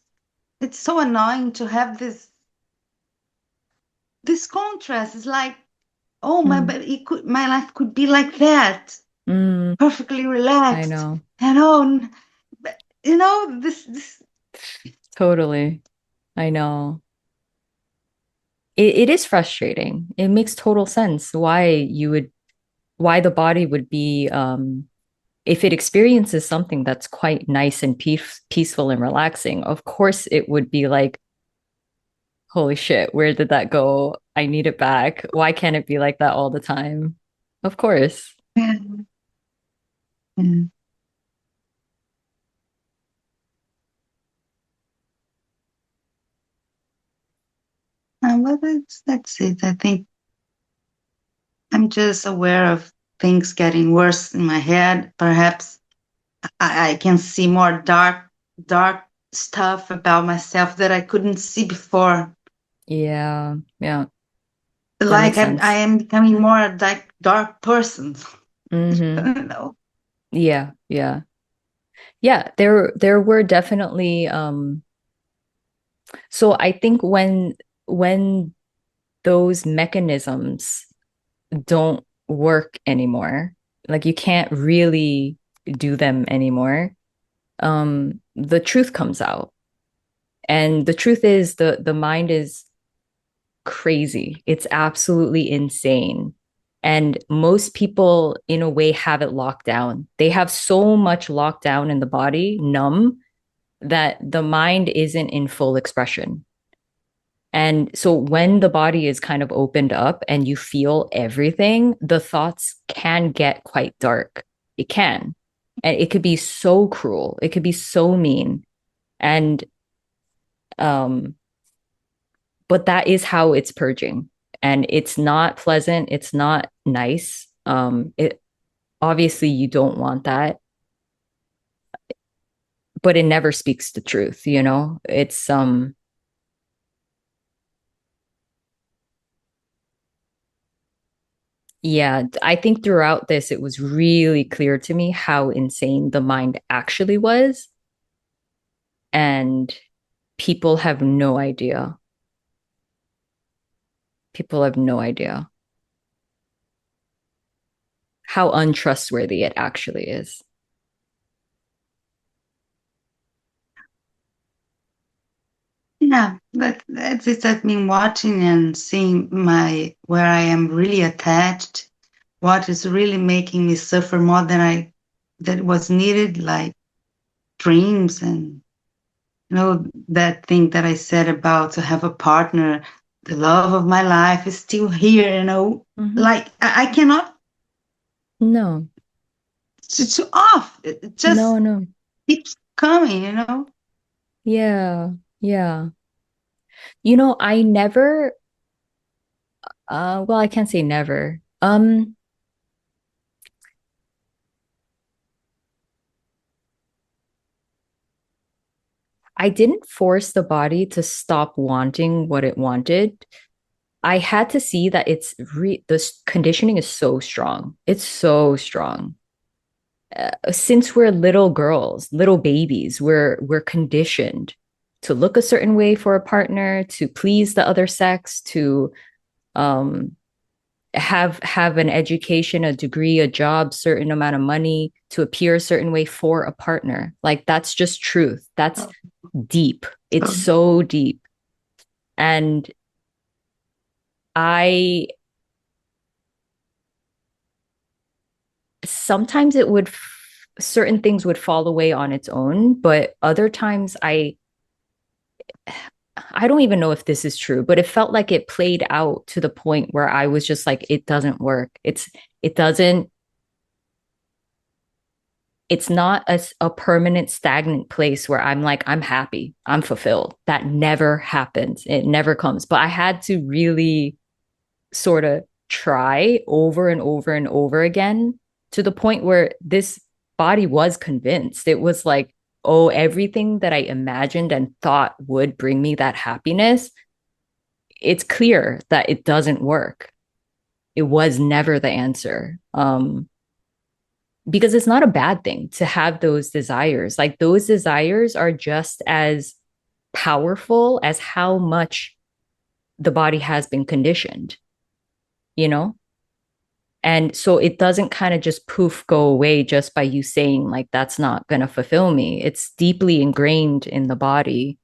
so annoying to have this contrast. It's like, oh my, Mm. but my life could be like that, Mm, perfectly I relaxed know. and on, but this. Totally. I know. It is frustrating. It makes total sense why the body would be if it experiences something that's quite nice and peaceful and relaxing, of course it would be like, holy shit, where did that go? I need it back. Why can't it be like that all the time? Of course. Yeah. Yeah. but that's it. I think I'm just aware of things getting worse in my head. Perhaps I can see more dark stuff about myself that I couldn't see before. Yeah, yeah, that Like makes I sense. am becoming more a dark person. I Mm-hmm. don't know. Yeah, yeah. Yeah, there were definitely so I think when those mechanisms don't work anymore, like you can't really do them anymore, the truth comes out. And the truth is the mind is crazy. It's absolutely insane. And most people, in a way, have it locked down. They have so much locked down in the body, numb, that the mind isn't in full expression. And so when the body is kind of opened up and you feel everything, the thoughts can get quite dark. It can. And it could be so cruel. It could be so mean. And um but that is how it's purging. And it's not pleasant, it's not nice. It obviously you don't want that, but it never speaks the truth, you know? It's yeah, I think throughout this, it was really clear to me how insane the mind actually was. And people have no idea. People have no idea how untrustworthy it actually is. Yeah, that's it. I've been watching and seeing my where I am really attached, what is really making me suffer more than I that was needed, like dreams and that thing that I said about to have a partner, the love of my life is still here. Mhm. Like I cannot No, it's off. It no, just no. keeps coming. Yeah, yeah. You know, I never, well, I can't say never. I didn't force the body to stop wanting what it wanted. I had to see that this conditioning is so strong. It's so strong. Since we're little girls, little babies, we're conditioned to look a certain way for a partner, to please the other sex, to um, have an education, a degree, a job, certain amount of money, to appear a certain way for a partner. Like that's just truth. That's deep. It's So so deep. And I sometimes certain things would fall away on its own, but other times I don't even know if this is true, but it felt like it played out to the point where I was just like, it doesn't work. It doesn't, it's not a permanent stagnant place where I'm like, I'm happy, I'm fulfilled. That never happens. It never comes. But I had to really sort of try over and over and over again to the point where this body was convinced. It was like, oh, everything that I imagined and thought would bring me that happiness, it's clear that it doesn't work. It was never the answer. Because it's not a bad thing to have those desires. Like those desires are just as powerful as how much the body has been conditioned, you know? And so it doesn't kind of just poof go away just by you saying, like, that's not going to fulfill me. It's deeply ingrained in the body.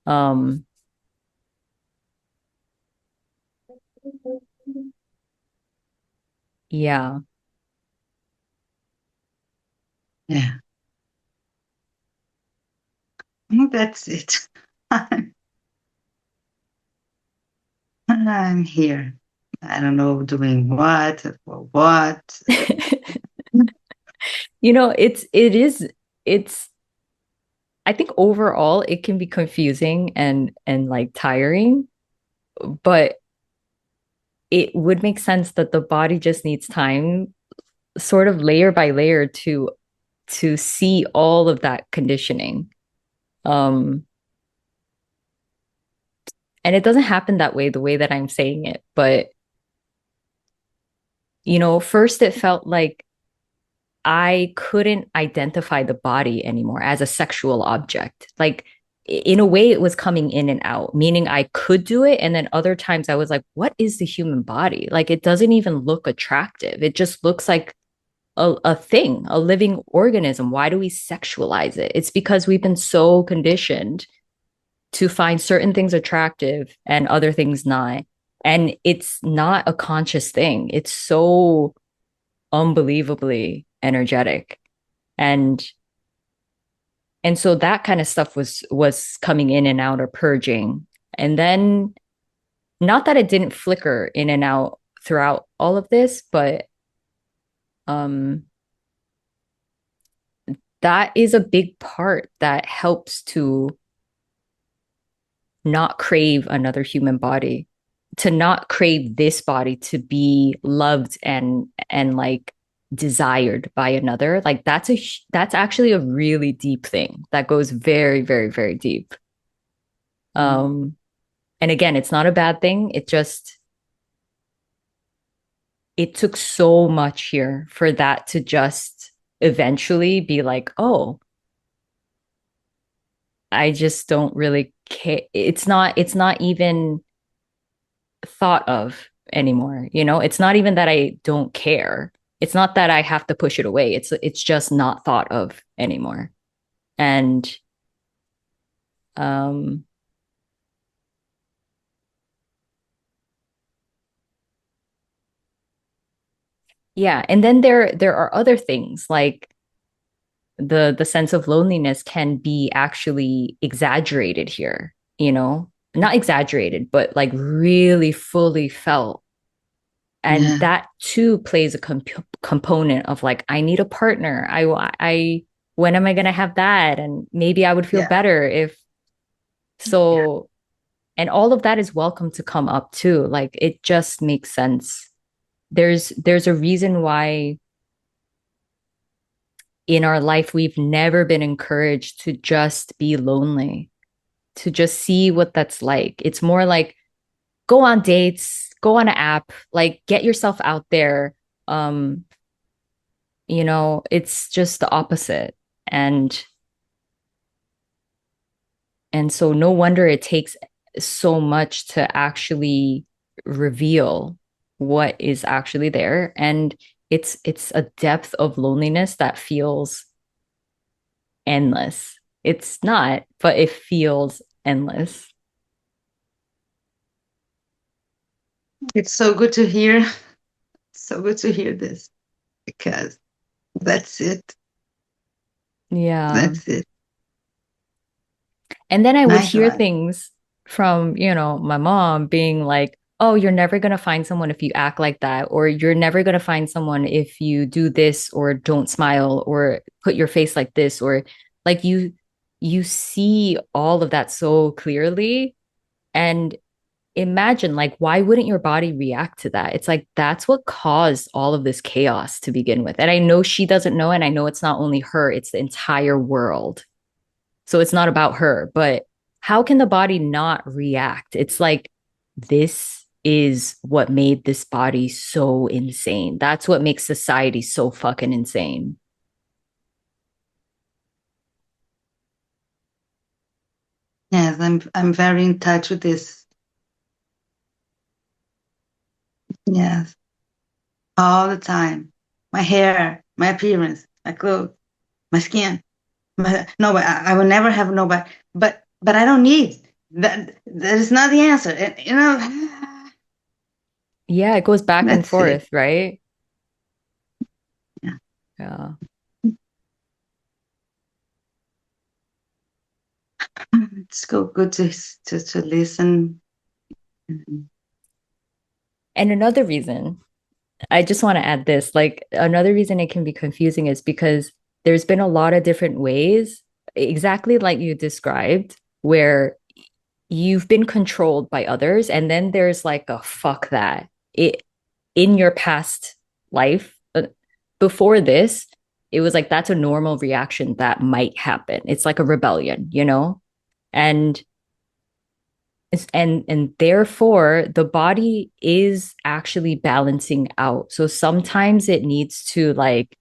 Um, yeah. yeah, that's it. I'm here. I don't know doing what or what. You know, it's I think overall it can be confusing and like tiring. but it would make sense that the body just needs time, sort of layer by layer, to see all of that conditioning. Um, and it doesn't happen that way, the way that I'm saying it, but first it felt like I couldn't identify the body anymore as a sexual object. Like, in a way, it was coming in and out, meaning I could do it. And then other times I was like, what is the human body? Like, it doesn't even look attractive. It just looks like a thing, a living organism. Why do we sexualize it? It's because we've been so conditioned to find certain things attractive and other things not. And it's not a conscious thing. It's so unbelievably energetic. And so that kind of stuff was coming in and out or purging. And then, not that it didn't flicker in and out throughout all of this, but um that is a big part that helps to not crave another human body, to not crave this body to be loved and like desired by another. Like, that's actually a really deep thing that goes very, very, very deep. um and again, it's not a bad thing. It took so much here for that to just eventually be like, oh, I just don't really care. It's not even thought of anymore. It's not even that I don't care. It's not that I have to push it away. It's just not thought of anymore. And um yeah, and then there are other things, like the sense of loneliness can be actually exaggerated here, not exaggerated, but like really fully felt. And Yeah. that too plays a component of like, I need a partner. I when am I going to have that? And maybe I would feel Yeah. better if Yeah. so. And all of that is welcome to come up too. Like, it just makes sense. There's a reason why in our life we've never been encouraged to just be lonely, to just see what that's like. It's more like, go on dates, go on an app, like, get yourself out there. um it's just the opposite. and and so no wonder it takes so much to actually reveal what is actually there. And it's a depth of loneliness that feels endless. It's not, but it feels endless. It's so good to hear. So good to hear this, because that's it. Yeah. That's it. And then I would My hear God. things from, my mom being like, oh, you're never going to find someone if you act like that, or you're never going to find someone if you do this, or don't smile, or put your face like this, or like, you see all of that so clearly. And imagine, like, why wouldn't your body react to that? It's like, that's what caused all of this chaos to begin with. And I know she doesn't know, and I know it's not only her, it's the entire world. So it's not about her, but how can the body not react? It's like, this is what made this body so insane. That's what makes society so fucking insane. Yes, I'm very in touch with this. Yes, all the time. My hair, my appearance, my clothes, my skin. No, but I will never have nobody. But I don't need that. That is not the answer. And, Yeah, it goes back and that's it. forth, right? Yeah. Yeah. It's so good to listen. Mhm. And another reason, I just want to add this, like, another reason it can be confusing is because there's been a lot of different ways, exactly like you described, where you've been controlled by others, and then there's like a fuck that it in your past life, before this, it was like that's a normal reaction that might happen. It's like a rebellion, you know? And and therefore the body is actually balancing out. So sometimes it needs to like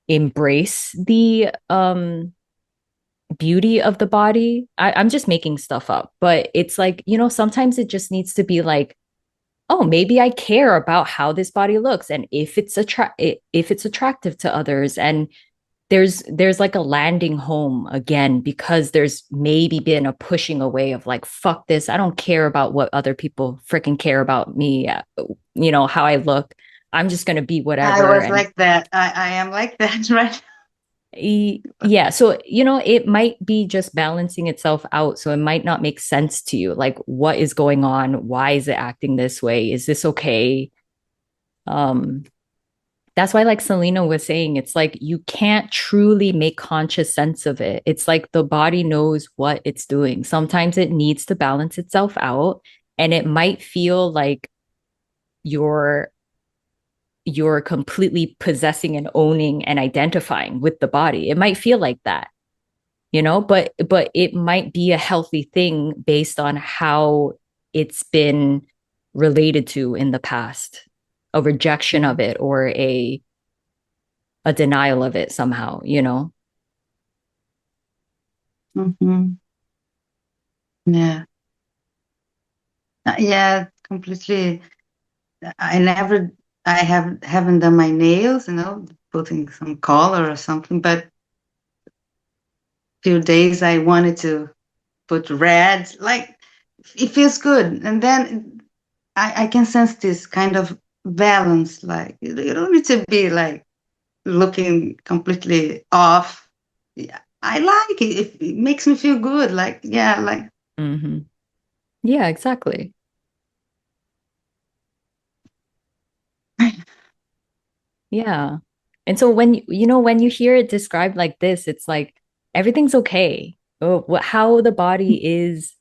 embrace the beauty of the body. I'm just making stuff up, but it's like, you know, sometimes it just needs to be like, oh, maybe I care about how this body looks and if it's attractive to others. And there's like a landing home again, because there's maybe been a pushing away of like, fuck this, I don't care about what other people freaking care about me, you know, how I look. I'm just going to be I whatever. was And like that. I am like that, right? yeah, so you know, it might be just balancing itself out, so it might not make sense to you, like what is going on, why is it acting this way, is this okay? um that's why, like Selena was saying, it's like you can't truly make conscious sense of it. It's like the body knows what it's doing. Sometimes it needs to balance itself out, and it might feel like you're you're completely possessing and owning and identifying with the body. It might feel like that, you know, but it might be a healthy thing based on how it's been related to in the past, a rejection of it or a denial of it somehow, you know. Mm-hmm. Yeah. Yeah, completely. I never, I haven't done my nails, putting some color or something, but few days I wanted to put red, like it feels good. And then I can sense this kind of balance, like you don't need to be like looking completely off. Yeah, I like it. It makes me feel good. Like, yeah, like Mm-hmm. Yeah, exactly. Yeah. And so when you know, when you hear it described like this, it's like everything's okay. Oh, how the body is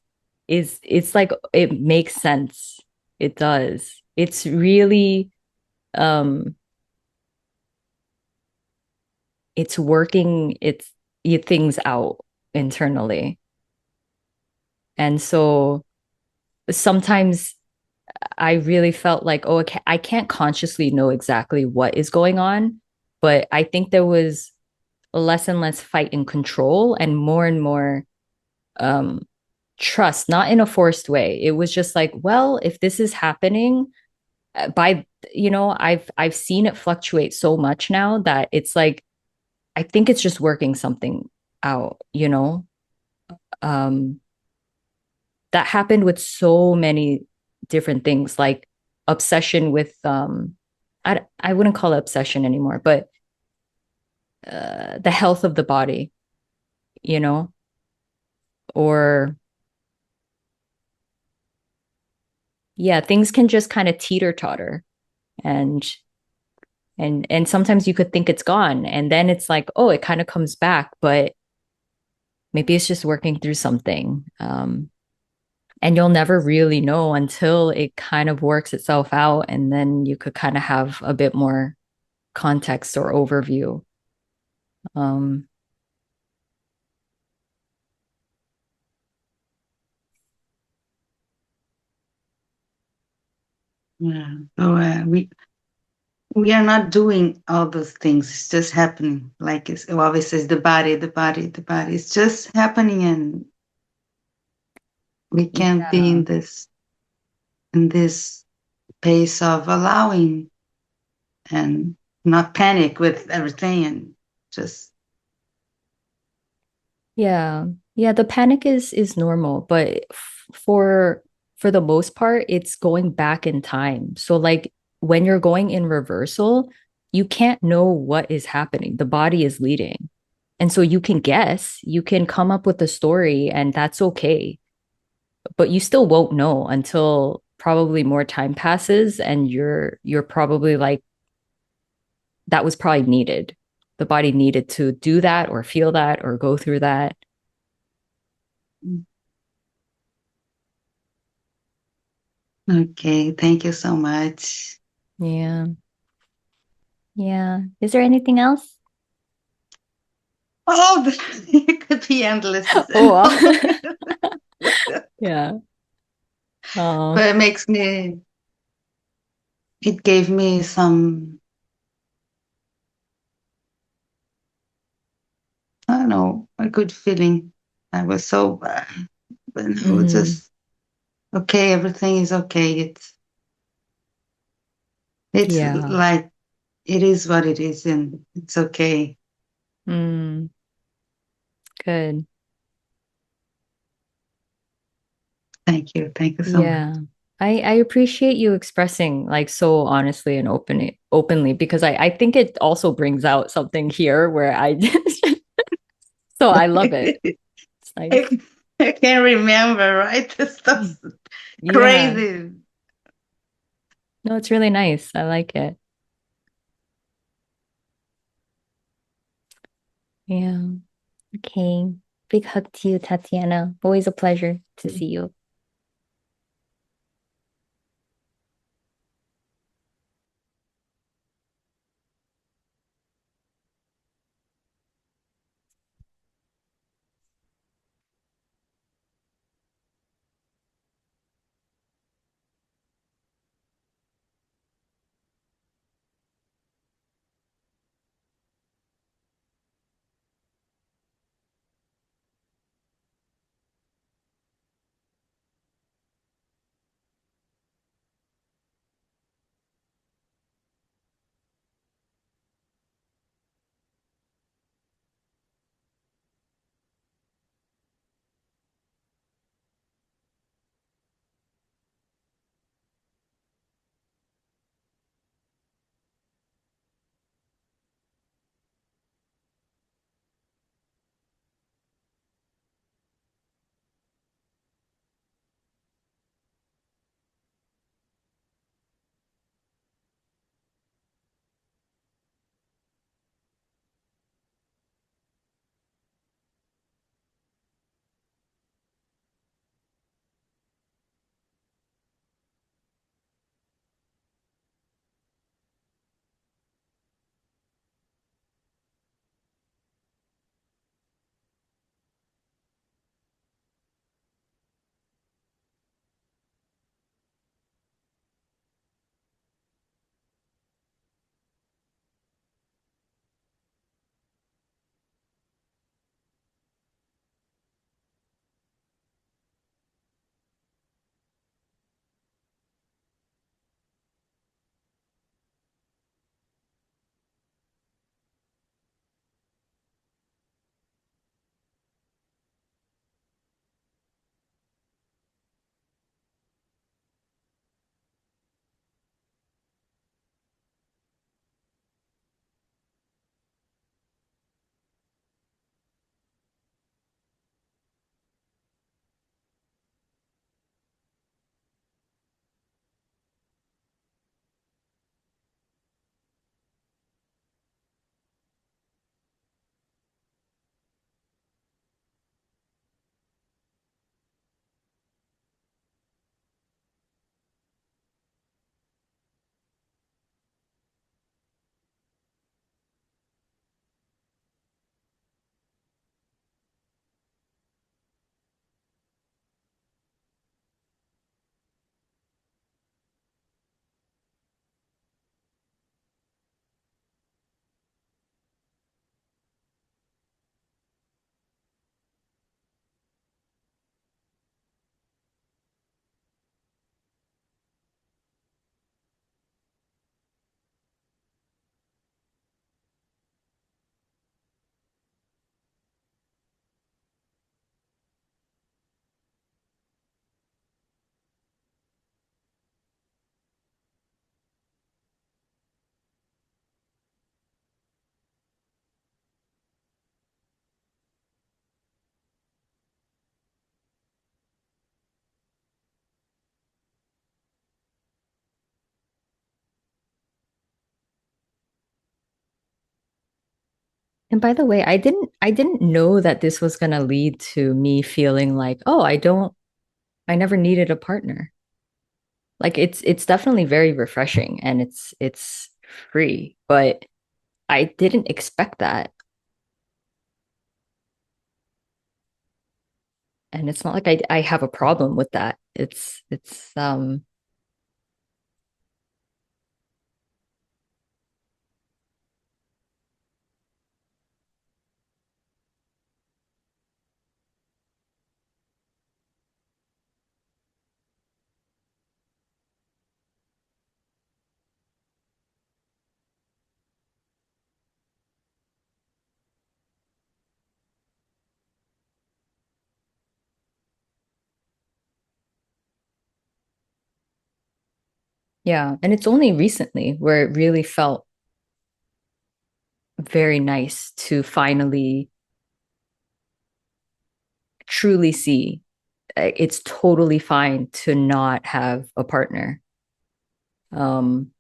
it's like it makes sense. It does. It's really um it's working things out internally. And so sometimes I really felt like, oh, okay, I can't consciously know exactly what is going on, but I think there was less and less fight and control and more um, trust, not in a forced way. It was just like, well, if this is happening, by you know, I've seen it fluctuate so much now that it's like I think it's just working something out, you know. Um, that happened with so many different things, like obsession with I wouldn't call it obsession anymore, but the health of the body, you know, or yeah, things can just kind of teeter totter, and and sometimes you could think it's gone, and then it's like, oh, it kind of comes back, but maybe it's just working through something. And you'll never really know until it kind of works itself out, and then you could kind of have a bit more context or overview. Um, yeah. So we are not doing all those things. It's just happening. Like it always says, the body, the body, the body. It's just happening, and we can't be yeah. in this pace of allowing and not panic with everything, and just Yeah. Yeah, the panic is normal, but for the most part, it's going back in time. So like when you're going in reversal, you can't know what is happening. The body is leading. And so you can guess, you can come up with a story, and that's okay. But you still won't know until probably more time passes, and you're probably like, that was probably needed. The body needed to do that or feel that or go through that. Okay, thank you so much. Yeah. Yeah. Is there anything else? Oh, it could be endless, Oh, Suzanne. wow. Yeah. Oh. But it makes me, it gave me some, I don't know, a good feeling. I was so bad, but now it's Hmm. just okay. Everything is okay. It's Yeah. like it is what it is, and it's okay. Mm. Good. Thank you so much. Yeah. I appreciate you expressing like so honestly and openly because I think it also brings out something here where I so I love it. It's nice. I, I can't remember, right? This stuff's Yeah. crazy. No, it's really nice. I like it. Yeah. Okay. Big hug to you, Tatiana. Always a pleasure to see you. And by the way, I didn't know that this was gonna lead to me feeling like, oh, I never needed a partner. Like it's definitely very refreshing and it's free, but I didn't expect that. And it's not like I have a problem with that. It's yeah, and it's only recently where it really felt very nice to finally truly see it's totally fine to not have a partner. Um,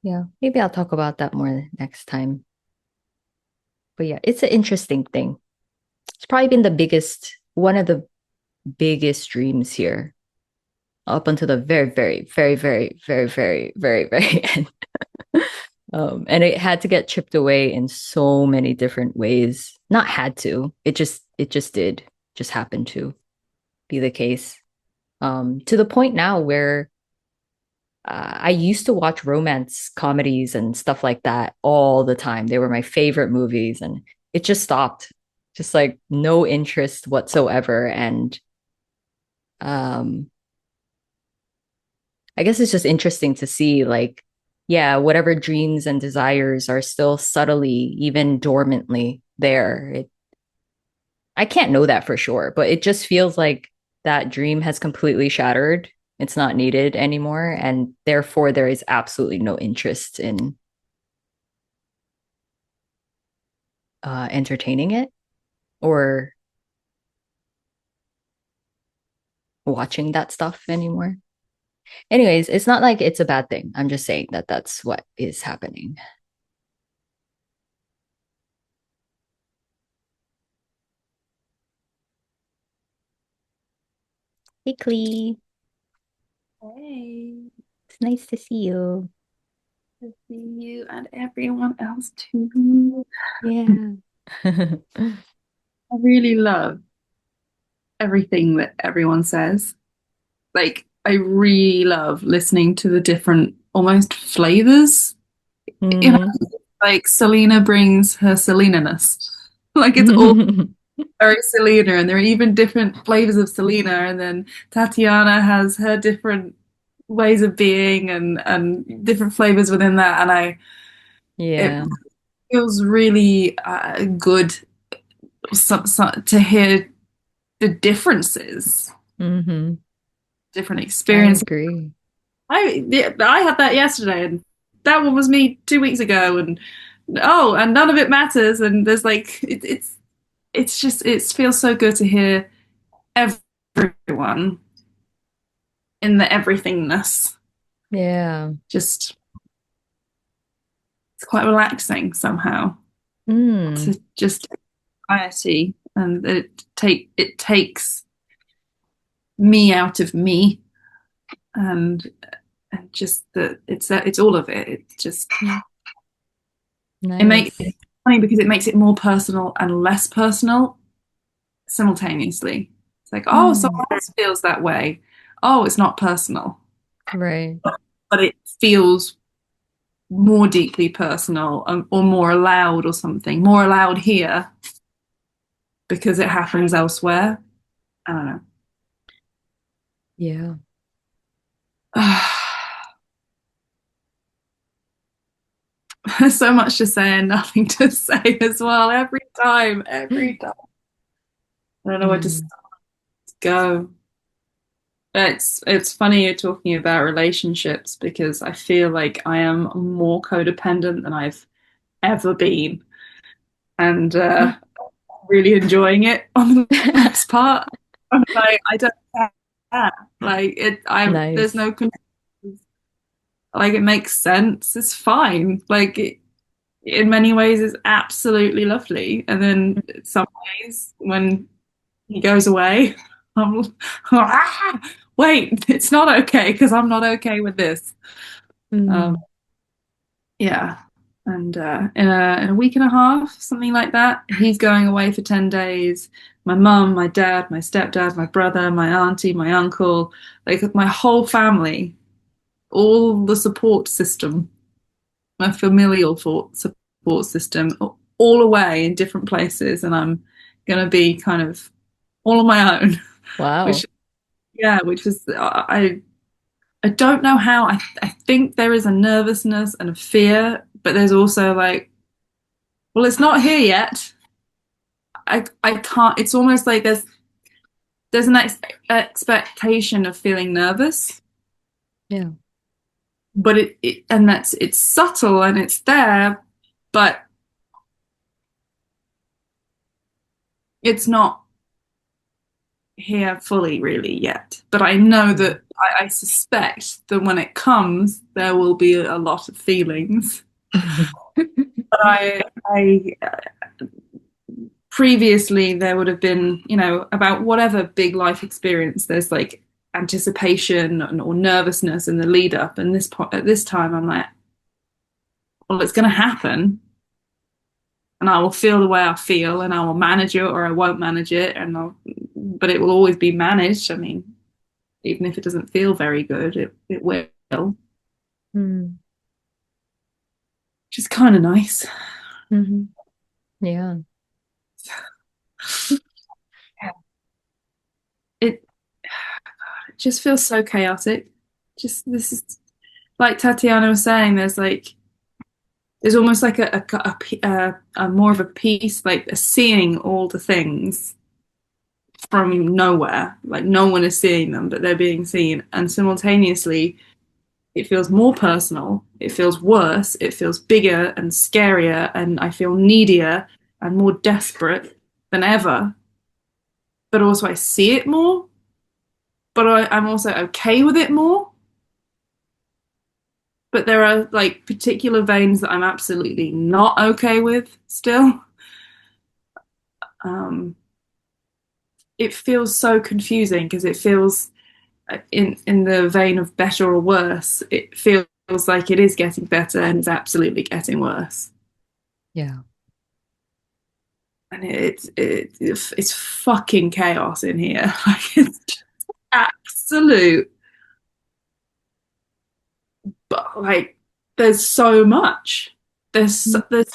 yeah, maybe I'll talk about that more next time. But yeah, it's an interesting thing. It's probably been one of the biggest dreams here up until the very, very, very, very, very, very, very, very end. And it had to get chipped away in so many different ways. Not had to. It just did. Just happened to be the case. To the point now where I used to watch romance comedies and stuff like that all the time. They were my favorite movies, and it just stopped. Just like no interest whatsoever. And um, I guess it's just interesting to see, like, yeah, whatever dreams and desires are still subtly, even dormantly there. I can't know that for sure, but it just feels like that dream has completely shattered. It's not needed anymore. And therefore, there is absolutely no interest in entertaining it or watching that stuff anymore. Anyways, it's not like it's a bad thing. I'm just saying that that's what is happening. Hey, Clee. Hey, It's nice to see you. to see you and everyone else too. Yeah. I really love everything that everyone says. Like, I really love listening to the different almost flavors. You know, Hmm. like Selena brings her Selena-ness. Like, it's all very Selena, and there are even different flavors of Selena, and then Tatiana has her different ways of being and different flavors within that. And it Yeah. feels really good to hear the differences, Hmm. different I experiences. agree. I had that yesterday, and that one was me 2 weeks ago, and oh, and none of it matters. And there's like it's just it feels so good to hear everyone in the everythingness. Yeah. Just it's quite relaxing somehow Mm. to just variety, and it takes me out of me, and just that it's all of it. It just it makes Nice. it funny because it makes it more personal and less personal simultaneously. It's like, oh, Mm. someone else feels that way. Oh, it's not personal, Right. but it feels more deeply personal, or more allowed or something. More allowed here because it happens elsewhere. I don't Yeah. know. There's so much to say and nothing to say as well. Every time. I don't know where to Mm. go. It's funny you're talking about relationships because I feel like I am more codependent than I've ever been. And really enjoying it on the most part. I'm like, I don't care. Like there's Nice. no like it makes sense. It's fine. Like in many ways, it's absolutely lovely. And then some ways when he goes away, I'm wait, it's not okay because I'm not okay with this. Um, Mm. yeah. And in a week and a half, something like that, he's going away for 10 days. My mum, my dad, my stepdad, my brother, my auntie, my uncle, like my whole family, all the support system, my familial support system, all away in different places. And I'm going to be kind of all on my own, Wow. which, yeah, which is, I don't know how. I think there is a nervousness and a fear, but there's also like, well, it's not here yet. I can't. It's almost like there's an expectation of feeling nervous, Yeah. but and it's subtle and it's there, but it's not here fully really yet. But I know that I suspect that when it comes, there will be a lot of feelings. But I previously there would have been, about whatever big life experience, there's like anticipation or nervousness in the lead up. And at this time, I'm like, well, it's going to happen, and I will feel the way I feel, and I will manage it or I won't manage it, but it will always be managed. I mean, even if it doesn't feel very good, it will, Mm. which is kind of nice. Hmm. Yeah. It just feels so chaotic. Just this is like Tatiana was saying. There's almost like a more of a piece, like a seeing all the things from nowhere. Like no one is seeing them, but they're being seen, and simultaneously, it feels more personal. It feels worse. It feels bigger and scarier, and I feel needier and more desperate than ever. But also, I see it more. But I'm also okay with it more. But there are like particular veins that I'm absolutely not okay with still. Um, it feels so confusing because it feels in the vein of better or worse. It feels like it is getting better and it's absolutely getting worse. Yeah. And it's fucking chaos in here. Like it's just absolute. But like there's so much. There's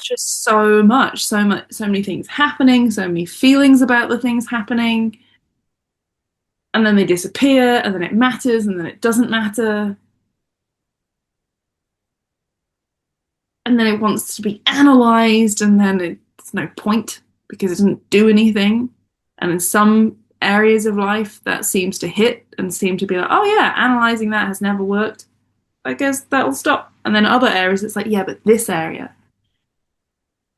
just so many things happening, so many feelings about the things happening, and then they disappear, and then it matters, and then it doesn't matter, and then it wants to be analyzed, and then it's no point because it doesn't do anything. And in some areas of life, that seems to hit and seem to be like, oh yeah, analyzing that has never worked. I guess that'll stop. And then other areas, it's like, yeah, but this area,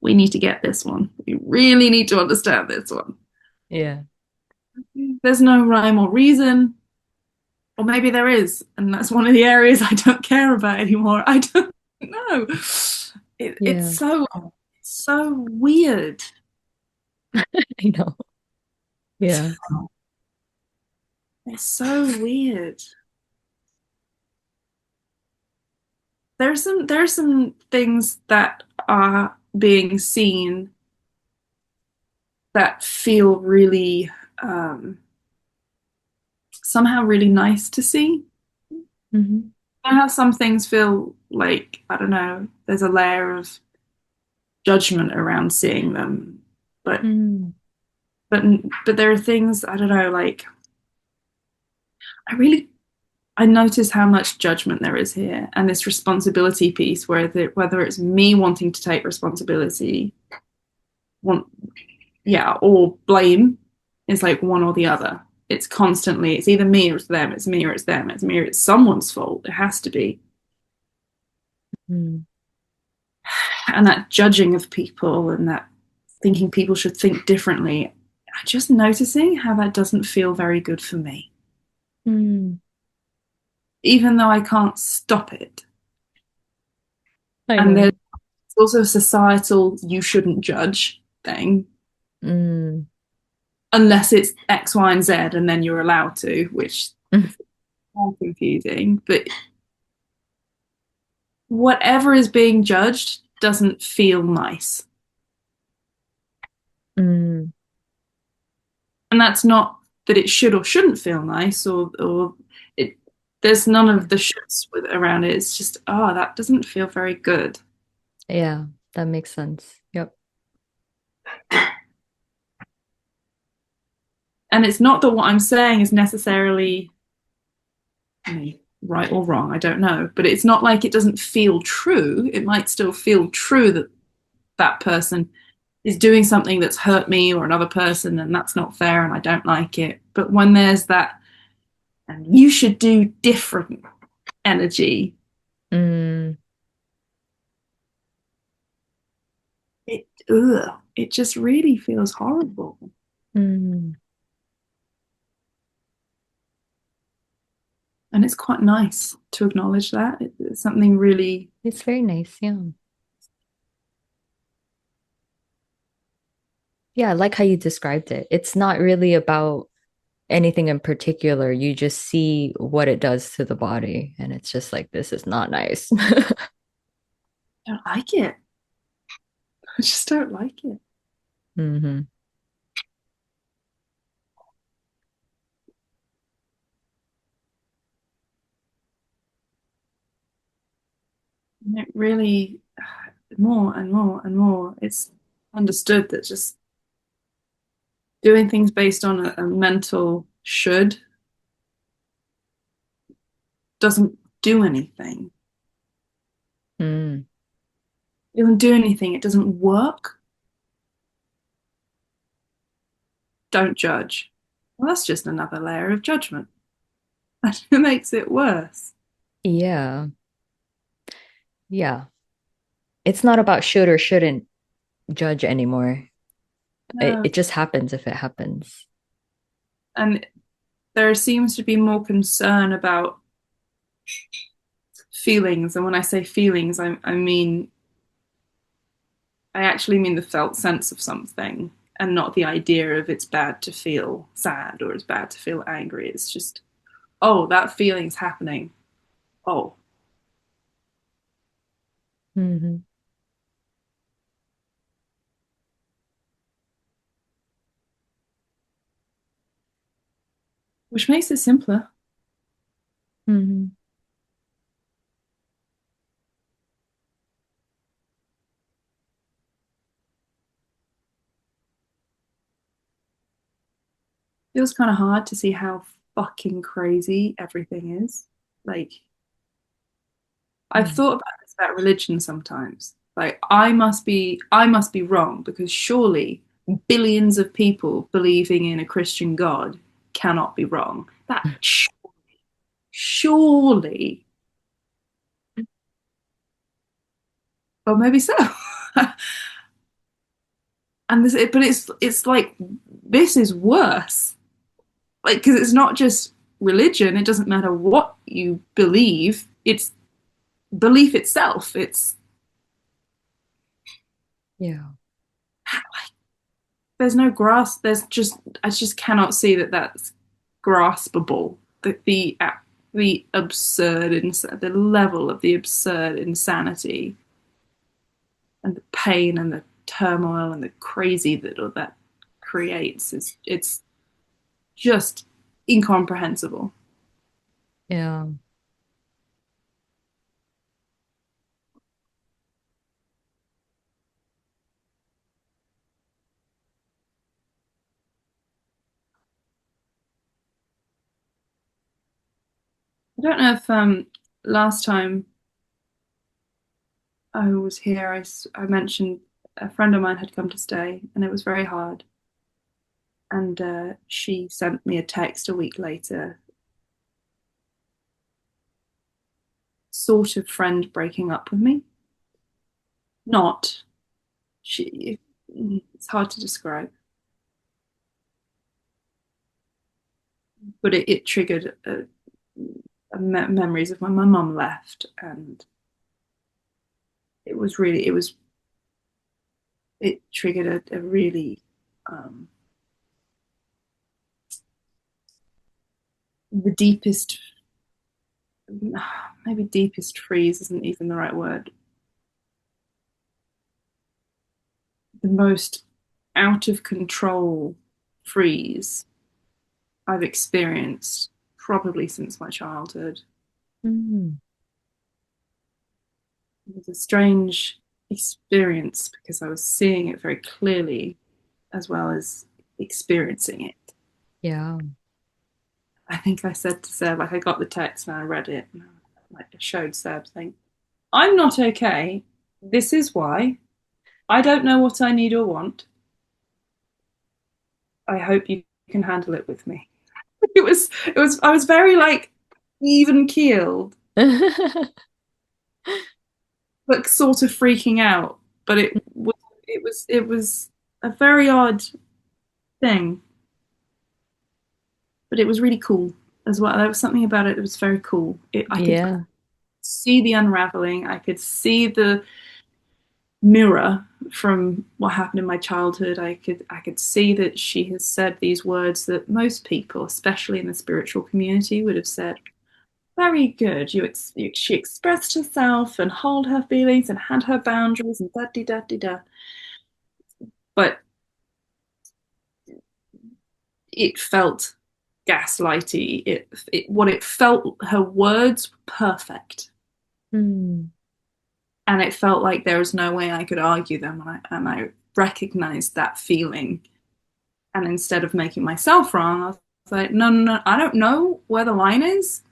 we need to get this one. We really need to understand this one. Yeah. There's no rhyme or reason, or maybe there is, and that's one of the areas I don't care about anymore. I don't know. Yeah. It's so weird. I know. Yeah. It's so weird. There are some things that are being seen that feel really somehow really nice to see. Hmm. I know how some things feel like, I don't know, there's a layer of judgment around seeing them, but Mm. but but there are things, I don't know, like I notice how much judgment there is here, and this responsibility piece, whether it's me wanting to take responsibility, want yeah, or blame, is like one or the other. It's constantly, it's either me or it's them, it's me or it's them, it's me or it's someone's fault. It has to be. Mm. And that judging of people and that thinking people should think differently, just noticing how that doesn't feel very good for me, Mm. even though I can't stop it. I And there's know. also a societal you shouldn't judge thing, Mm. unless it's X, Y, and Z, and then you're allowed to, which is more confusing. But whatever is being judged doesn't feel nice. Mm. And that's not that it should or shouldn't feel nice, or it, there's none of the shoulds around it. It's just, oh, that doesn't feel very good. Yeah, that makes sense. Yep. And it's not that what I'm saying is necessarily right or wrong, I don't know, but it's not like it doesn't feel true. It might still feel true that that person is doing something that's hurt me or another person, and that's not fair and I don't like it. But when there's that, and you should do different energy, Mm. it just really feels horrible. Mm. And it's quite nice to acknowledge that. It's something really. It's very nice. Yeah. Yeah, I like how you described it. It's not really about anything in particular. You just see what it does to the body, and it's just like, this is not nice. I don't like it. I just don't like it. Hmm. And it really, more and more and more, it's understood that just doing things based on a mental should doesn't do anything. Mm. It doesn't do anything. It doesn't work. Don't judge. Well, that's just another layer of judgment. That makes it worse. Yeah. Yeah. It's not about should or shouldn't judge anymore. It No. just happens if it happens. And there seems to be more concern about feelings. And when I say feelings, I actually mean the felt sense of something and not the idea of it's bad to feel sad or it's bad to feel angry. It's just, oh, that feeling's happening. Oh, Hmm. which makes it simpler. Hmm. Feels kind of hard to see how fucking crazy everything is. Like, I've thought about this about religion sometimes. Like, I must be wrong because surely billions of people believing in a Christian God cannot be wrong. That surely, or maybe so. And but it's like this is worse. Like, because it's not just religion. It doesn't matter what you believe. It's belief itself. It's Yeah. there's no grasp. I just cannot see that that's graspable. The absurd, the level of the absurd insanity and the pain and the turmoil and the crazy that all that creates is it's just incomprehensible. Yeah. I don't know if last time I was here, I mentioned a friend of mine had come to stay, and it was very hard. And she sent me a text a week later, sort of friend breaking up with me. Not she. it's hard to describe, but it triggered memories of when my mum left, and it triggered a really the deepest, maybe deepest freeze isn't even the right word, the most out of control freeze I've experienced probably since my childhood. Mm. It was a strange experience because I was seeing it very clearly as well as experiencing it. Yeah. I think I said to Seb, like I got the text and I read it and I showed Seb saying, I'm not okay. This is why. I don't know what I need or want. I hope you can handle it with me. I was very like even keeled, but sort of freaking out. But it was a very odd thing, but it was really cool as well. There was something about it that was very cool. I could Yeah. see the unraveling. I could see the mirror from what happened in my childhood. I could see that she has said these words that most people, especially in the spiritual community, would have said. Very good. She expressed herself and hold her feelings and had her boundaries and da da da da. But it felt gaslighty. What it felt. Her words were perfect, Mm. and it felt like there was no way I could argue them. And I recognized that feeling. And instead of making myself wrong, I was like, no, no, no. I don't know where the line is,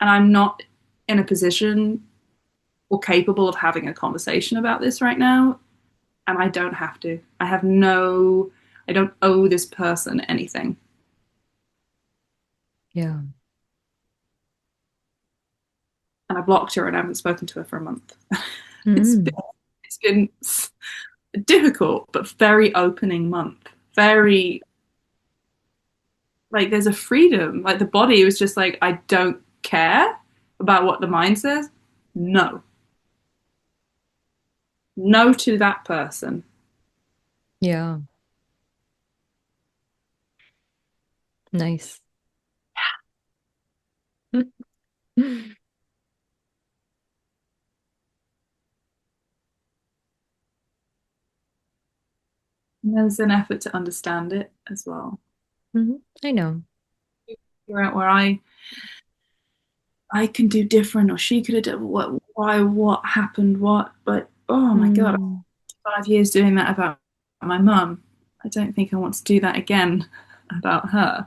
and I'm not in a position or capable of having a conversation about this right now. And I don't have to. I don't owe this person anything. Yeah. And I blocked her and I haven't spoken to her for a month. Mm. It's been a difficult but very opening month. Very like there's a freedom. Like the body was just like, I don't care about what the mind says. No. No to that person. Yeah. Nice. And there's an effort to understand it as well. I know. Figure out where I can do different or she could have done what happened, but oh my God, Mm. 5 years doing that about my mum. I don't think I want to do that again about her.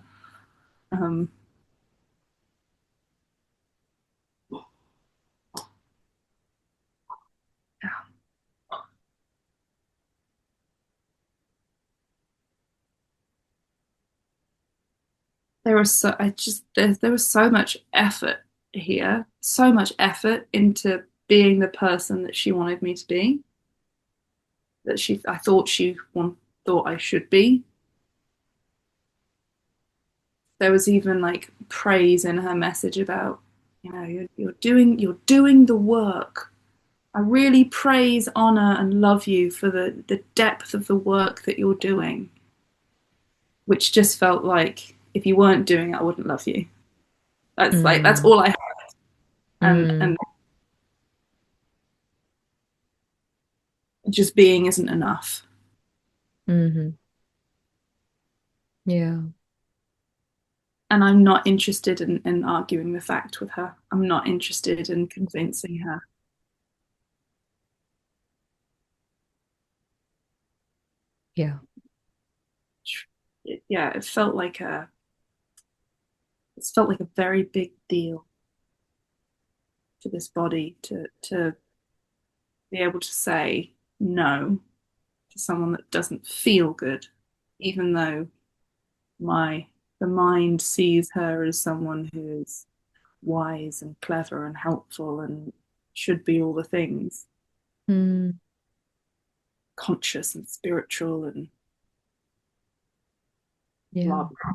Um, there was so much effort here, so much effort into being the person that she wanted me to be, that I thought thought I should be. There was even like praise in her message about, you're doing the work. I really praise, honor, and love you for the depth of the work that you're doing, which just felt like if you weren't doing it, I wouldn't love you. That's Mm. all I had, and Mm. just being isn't enough. Hmm. Yeah. And I'm not interested in arguing the fact with her. I'm not interested in convincing her. Yeah. Yeah, it felt like a very big deal for this body to be able to say no to someone that doesn't feel good, even though my the mind sees her as someone who is wise and clever and helpful and should be all the things. Mm. conscious and spiritual and Yeah. blah blah.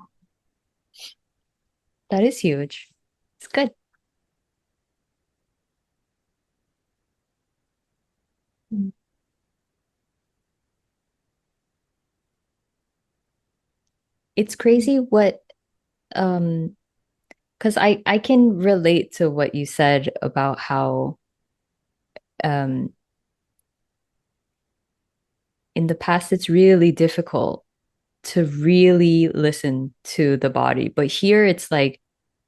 That is huge. It's good. It's crazy what because I can relate to what you said about how um in the past it's really difficult to really listen to the body. But here it's like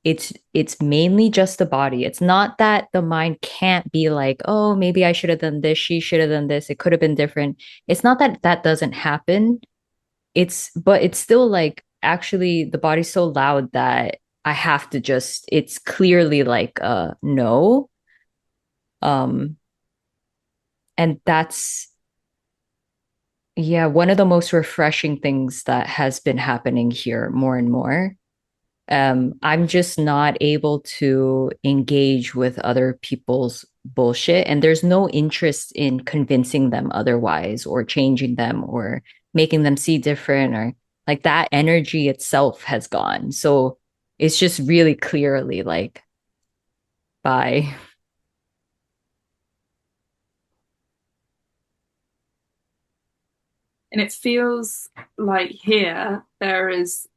it's mainly just the body. It's not that the mind can't be like, oh, maybe I should have done this, she should have done this, it could have been different. It's not that that doesn't happen. But it's still like actually the body's so loud that I have to just it's clearly like no. Um and that's yeah, one of the most refreshing things that has been happening here more and more. I'm just not able to engage with other people's bullshit, and there's no interest in convincing them otherwise or changing them or making them see different or like that energy itself has gone. So it's just really clearly like, bye. And it feels like here there is,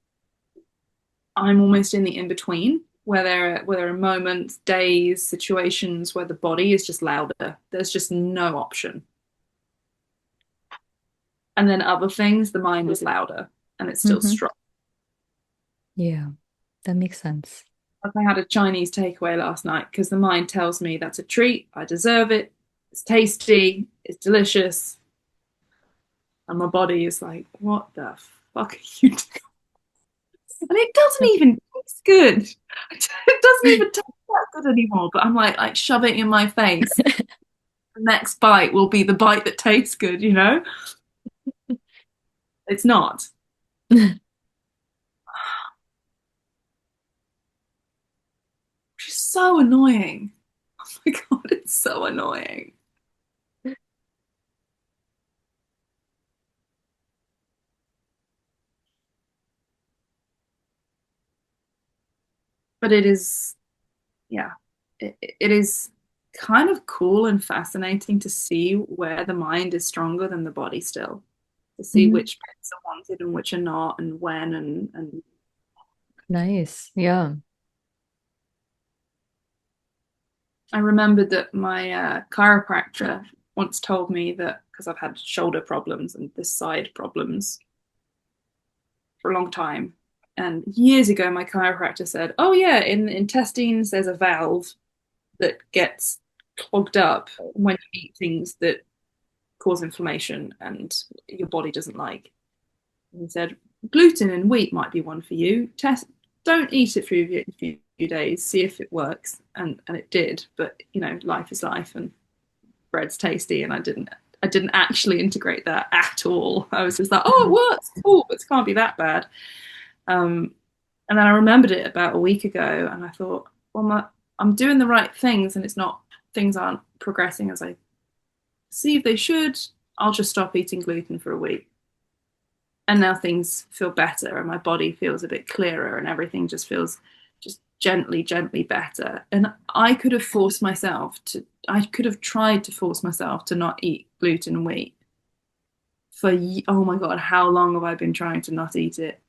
I'm almost in the in between where there are moments, days, situations where the body is just louder. There's just no option. And then other things, the mind is louder and it's still Mhm. strong. Yeah, that makes sense. Like I had a Chinese takeaway last night because the mind tells me that's a treat, I deserve it, it's tasty, it's delicious. And my body is like, what the fuck are you doing? And it doesn't even taste good. It doesn't even taste that good anymore. But I'm like shove it in my face. The next bite will be the bite that tastes good, you know? It's not. Which is so annoying. Oh my god, it's so annoying. But it is, yeah, it is kind of cool and fascinating to see where the mind is stronger than the body still. To see Mhm. which bits are wanted and which are not, and when, and Nice. Yeah. I remembered that my chiropractor once told me that because I've had shoulder problems and this side problems for a long time. And years ago, my chiropractor said, "Oh yeah, in the intestines there's a valve that gets clogged up when you eat things that cause inflammation and your body doesn't like." And he said, "Gluten and wheat might be one for you. Don't eat it for a few days, see if it works." And it did, but you know, life is life, and bread's tasty, and I didn't actually integrate that at all. I was just like, oh, it works, cool, but it can't be that bad. Um, and then I remembered it about a week ago, and I thought, well, I'm doing the right things, and it's not things aren't progressing as I perceive they should. I'll just stop eating gluten for a week. And now things feel better, and my body feels a bit clearer, and everything just feels just gently better. And I could have forced myself to, I could have tried to force myself to not eat gluten and wheat for, oh my God, how long have I been trying to not eat it?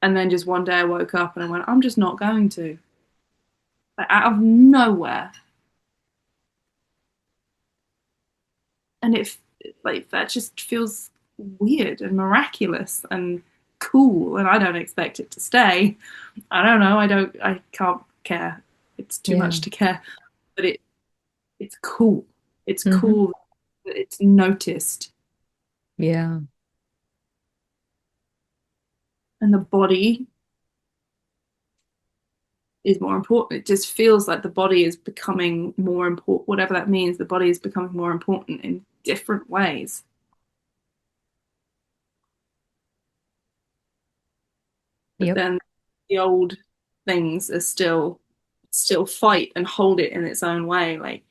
And then just one day I woke up and I went, I'm just not going to. Like, out of nowhere. And it, like, that just feels weird and miraculous and cool. And I don't expect it to stay. I don't know. I can't care. It's too Yeah. much to care. But it's cool. It's Hmm. cool that it's noticed. Yeah. And the body is more important. It just feels like the body is becoming more important, whatever that means. The body is becoming more important in different ways. But Yep. then the old things are still fight and hold it in its own way. Like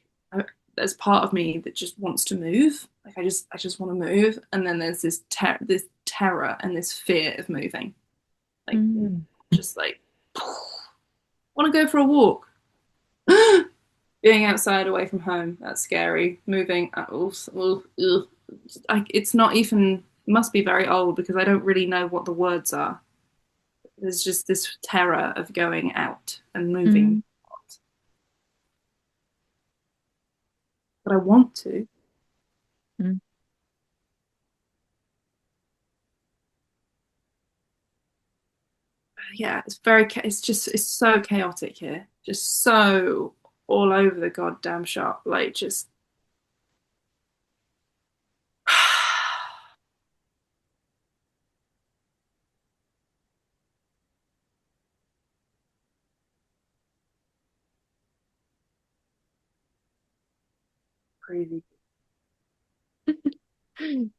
there's part of me that just wants to move. Like I just want to move, and then there's this terror and this fear of moving. Like Mm. just like want to go for a walk. Being outside away from home, that's scary. Moving, it's not even, it must be very old because I don't really know what the words are. There's just this terror of going out and moving. Mm. But I want to. Mm. Yeah, it's so chaotic here. Just so all over the goddamn shop. Like just crazy.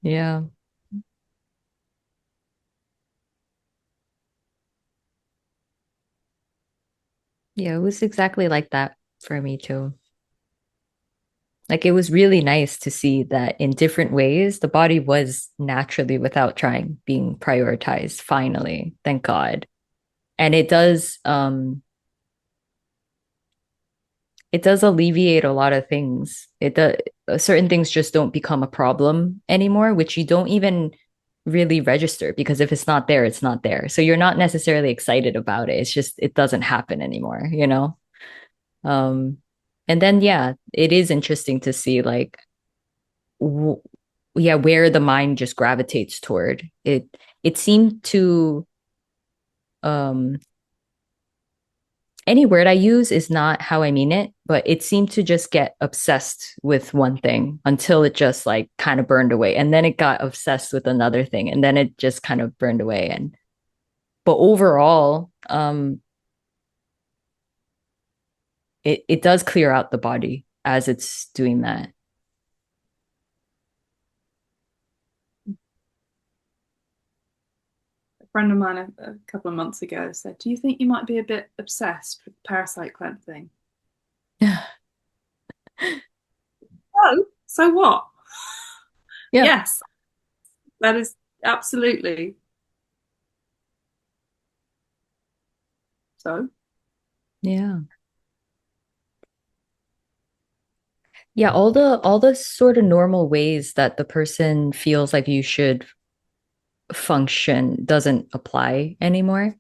Yeah. Yeah, it was exactly like that for me too. Like it was really nice to see that in different ways, the body was naturally, without trying, being prioritized finally. Thank God. And it does alleviate a lot of things. It does certain things just don't become a problem anymore, which you don't even really register because if it's not there, it's not there. So you're not necessarily excited about it. It's just it doesn't happen anymore, you know? Um, and then yeah, it is interesting to see like w yeah, where the mind just gravitates toward. It seemed to um any word I use is not how I mean it, but it seemed to just get obsessed with one thing until it just like kind of burned away. And then it got obsessed with another thing and then it just kind of burned away. And but overall, it does clear out the body as it's doing that. A friend of mine a couple of months ago said, "Do you think you might be a bit obsessed with parasite cleansing?" Oh, so what? Yeah. Yes, that is absolutely so. Yeah. Yeah, all the sort of normal ways that the person feels like you should function doesn't apply anymore.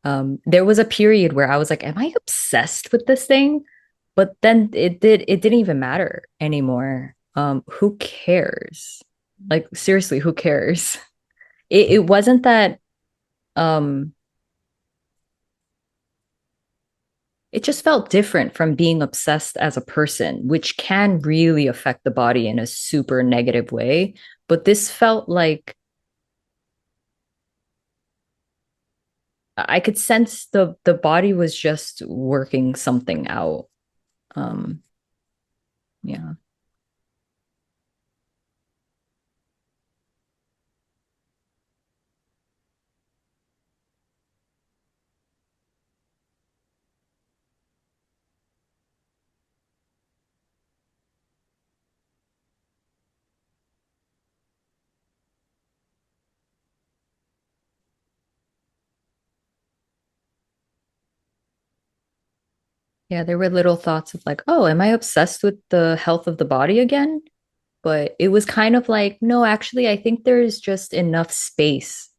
There was a period where I was like, am I obsessed with this thing? But then it didn't even matter anymore. Who cares? Like seriously, who cares? It wasn't that um it just felt different from being obsessed as a person, which can really affect the body in a super negative way. But this felt like I could sense the body was just working something out. Um, yeah. Yeah, there were little thoughts of like, oh, am I obsessed with the health of the body again? But it was kind of like, no, actually, I think there's just enough space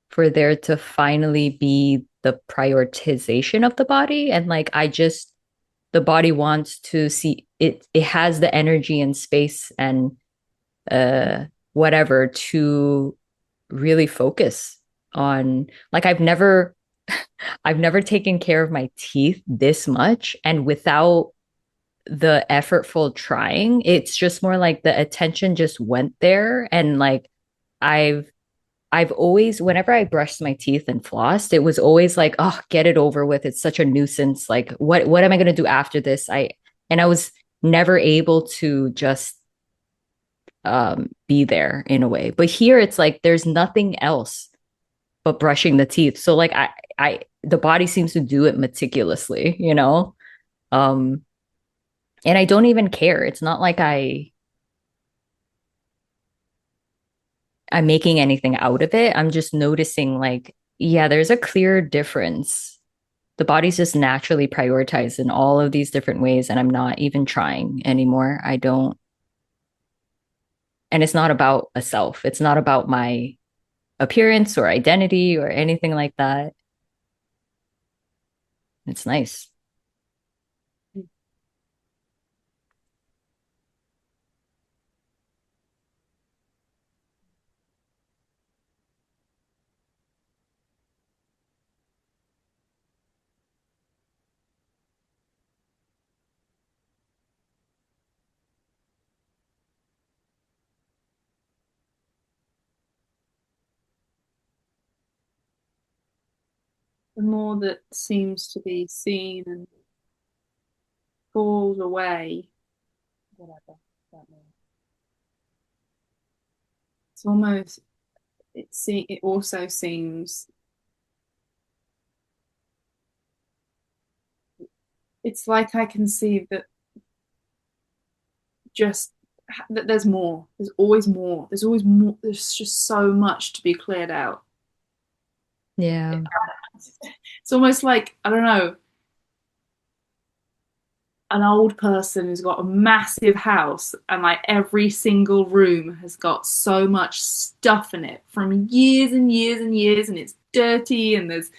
for there to finally be the prioritization of the body. And like, the body wants to see it, it has the energy and space and uh whatever to really focus on like I've never taken care of my teeth this much and without the effortful trying. It's just more like the attention just went there and like I've I've always whenever I brushed my teeth and flossed, it was always like, oh, get it over with. It's such a nuisance. Like what am I gonna do after this? I was never able to just be there in a way. But here it's like there's nothing else but brushing the teeth. So like I the body seems to do it meticulously, you know? Um And I don't even care. It's not like I'm making anything out of it. I'm just noticing like, yeah, there's a clear difference. The body's just naturally prioritized in all of these different ways, and I'm not even trying anymore. I don't, and it's not about a self. It's not about my appearance or identity or anything like that. It's nice. The more that seems to be seen and falls away, whatever that means. It's almost it also seems it's like I can see that just that there's more. There's always more. There's always more. There's just so much to be cleared out. Yeah. It's almost like, I don't know, an old person who's got a massive house and like every single room has got so much stuff in it from years and years and years, and it's dirty, and there's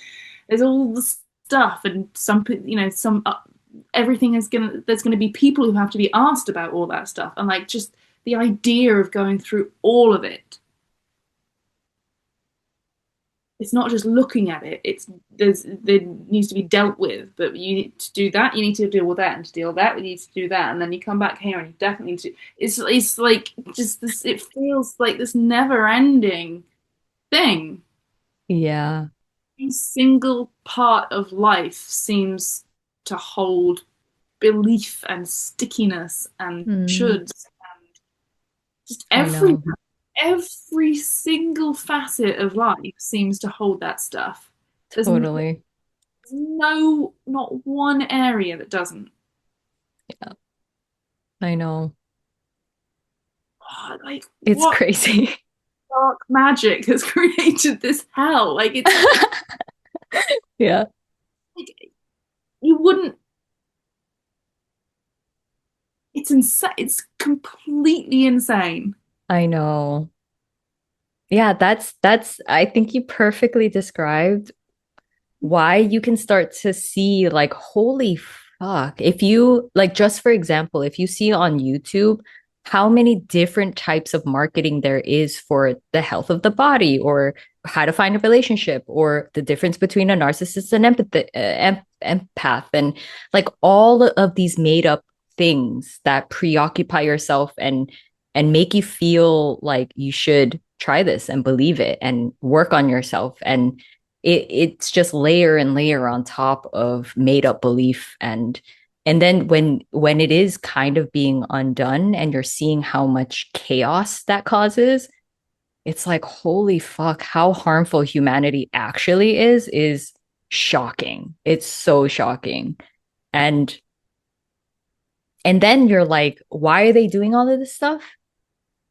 all the stuff, and some, some everything is gonna there's gonna be people who have to be asked about all that stuff, and like just the idea of going through all of it. It's not just looking at it. There needs to be dealt with, but you need to do that. You need to deal with that, and to deal with that, you need to do that, and then you come back here and you definitely need to. It's like just this. It feels like this never ending thing. Yeah. Every single part of life seems to hold belief and stickiness and Mm, shoulds and just I know. every single facet of life seems to hold that stuff. Totally. Not one area that doesn't. Yeah. I know. Oh, like It's what crazy. dark magic has created this hell? Like it's Yeah. like, you wouldn't. It's insane. It's completely insane. I know. Yeah, that's I think you perfectly described why you can start to see like holy fuck. If you like just for example, if you see on YouTube how many different types of marketing there is for the health of the body or how to find a relationship or the difference between a narcissist and empath and like all of these made up things that preoccupy yourself and make you feel like you should try this and believe it and work on yourself and it's just layer and layer on top of made up belief and then when it is kind of being undone and you're seeing how much chaos that causes, it's like holy fuck, how harmful humanity actually is shocking. It's so shocking. And and then you're like, why are they doing all of this stuff?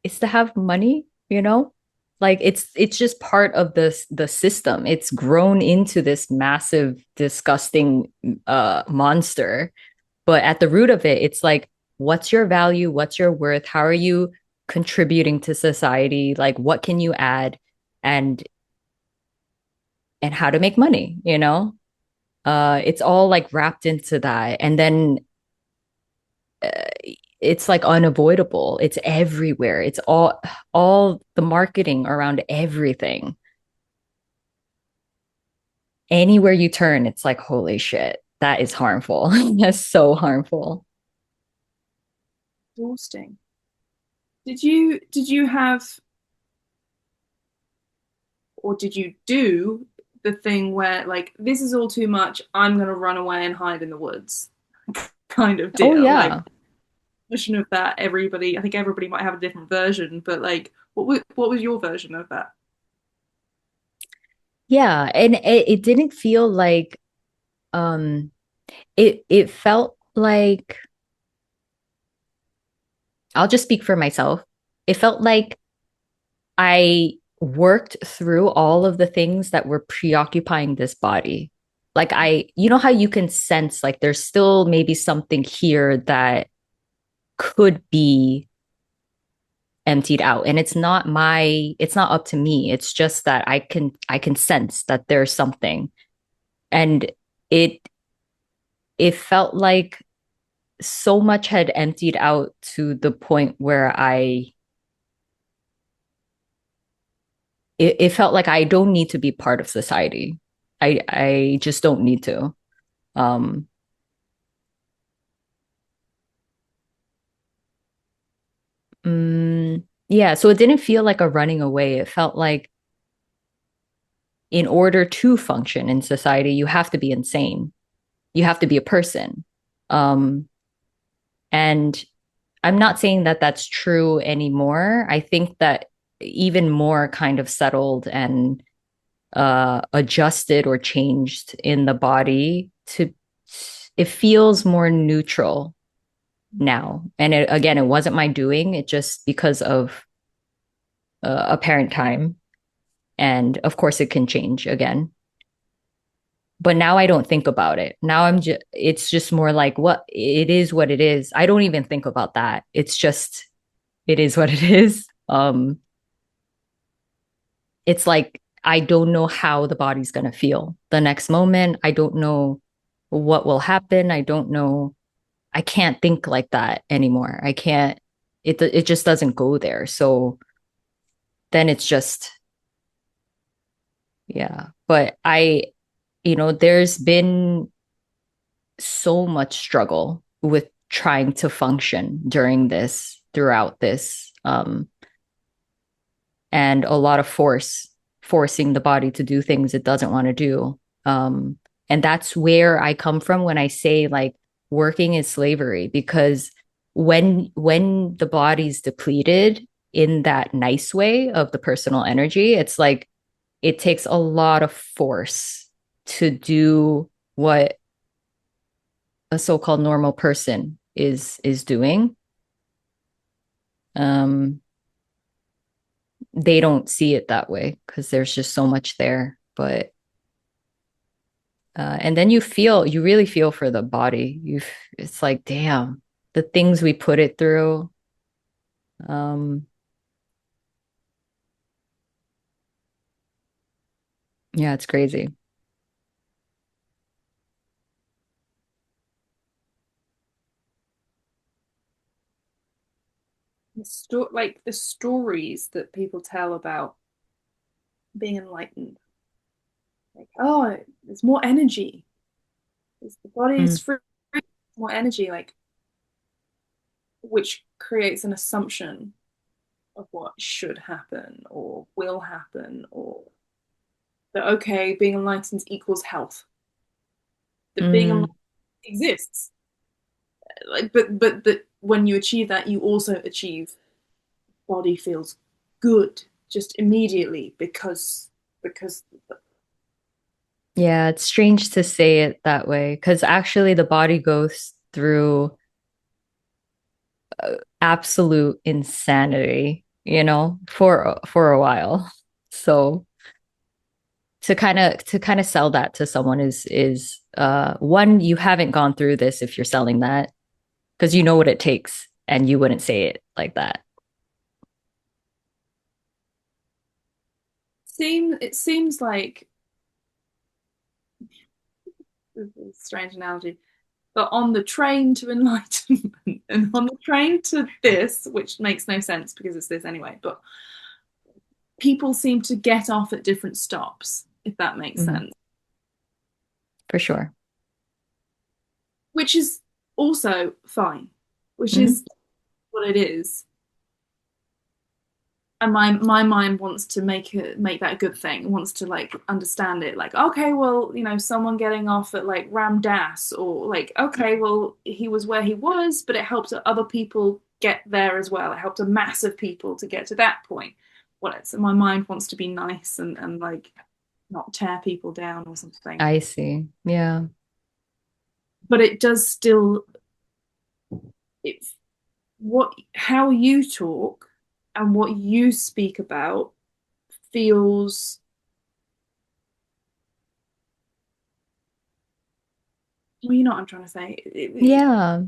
It's to have money, you know? Like it's just part of the system. It's grown into this massive, disgusting monster. But at the root of it, it's like, what's your value? What's your worth? How are you contributing to society? Like what can you add? And and how to make money, you know? It's all like wrapped into that. And then uh, it's like unavoidable. It's everywhere. It's all the marketing around everything. Anywhere you turn, it's like, holy shit, that is harmful. That's so harmful. Exhausting. Did you have, or did you do the thing where like this is all too much, I'm gonna run away and hide in the woods kind of Oh deal? Like yeah. version of that, I think everybody might have a different version, but like what was your version of that? Yeah. And it didn't feel like um it felt like I'll just speak for myself. It felt like I worked through all of the things that were preoccupying this body. Like you know how you can sense like there's still maybe something here that could be emptied out. And it's not up to me. It's just that I can sense that there's something. And it it felt like so much had emptied out to the point where it felt like I don't need to be part of society. I just don't need to. Um, yeah, so it didn't feel like a running away. It felt like in order to function in society, you have to be insane. You have to be a person. Um, and I'm not saying that that's true anymore. I think that even more kind of settled and adjusted or changed in the body to it feels more neutral now. And again, it wasn't my doing. It just because of a parent time. And of course, it can change again. But now I don't think about it. Now it's just more like what it is, what it is. I don't even think about that. It's just, it is what it is. It's like, I don't know how the body's going to feel the next moment. I don't know what will happen. I don't know. I can't think like that anymore. I can't, it just doesn't go there. So then it's just, yeah. But there's been so much struggle with trying to function throughout this, and a lot of forcing the body to do things it doesn't want to do. And that's where I come from when I say like working is slavery, because when the body's depleted in that nice way of the personal energy, it's like it takes a lot of force to do what a so-called normal person is doing. Um, they don't see it that way because there's just so much there. But and then you really feel for the body. It's like, damn, the things we put it through. Um, yeah, it's crazy. Like the stories that people tell about being enlightened, like, oh, there's more energy. The body is Mm, free, more energy, like, which creates an assumption of what should happen or will happen, or that okay, being enlightened equals health. That being enlightened mm, exists, like, but that when you achieve that, you also achieve body feels good just immediately because yeah, it's strange to say it that way because actually the body goes through absolute insanity, for a while. So to kind of sell that to someone is one, you haven't gone through this if you're selling that because you know what it takes and you wouldn't say it like that. it seems like a strange analogy, but on the train to enlightenment and on the train to this, which makes no sense because it's this anyway, but people seem to get off at different stops, if that makes Mhm. sense, For sure. which is also fine, which Hmm. is what it is. And my mind wants to make that a good thing. It wants to like understand it, like, okay, well, someone getting off at like Ramdas, or like, okay, well, he was where he was, but it helped other people get there as well. It helped a mass of people to get to that point. Well, so my mind wants to be nice and like not tear people down or something, I see. Yeah. but it does still, it how you talk and what you speak about feels, well, you know what I'm trying to say. Yeah,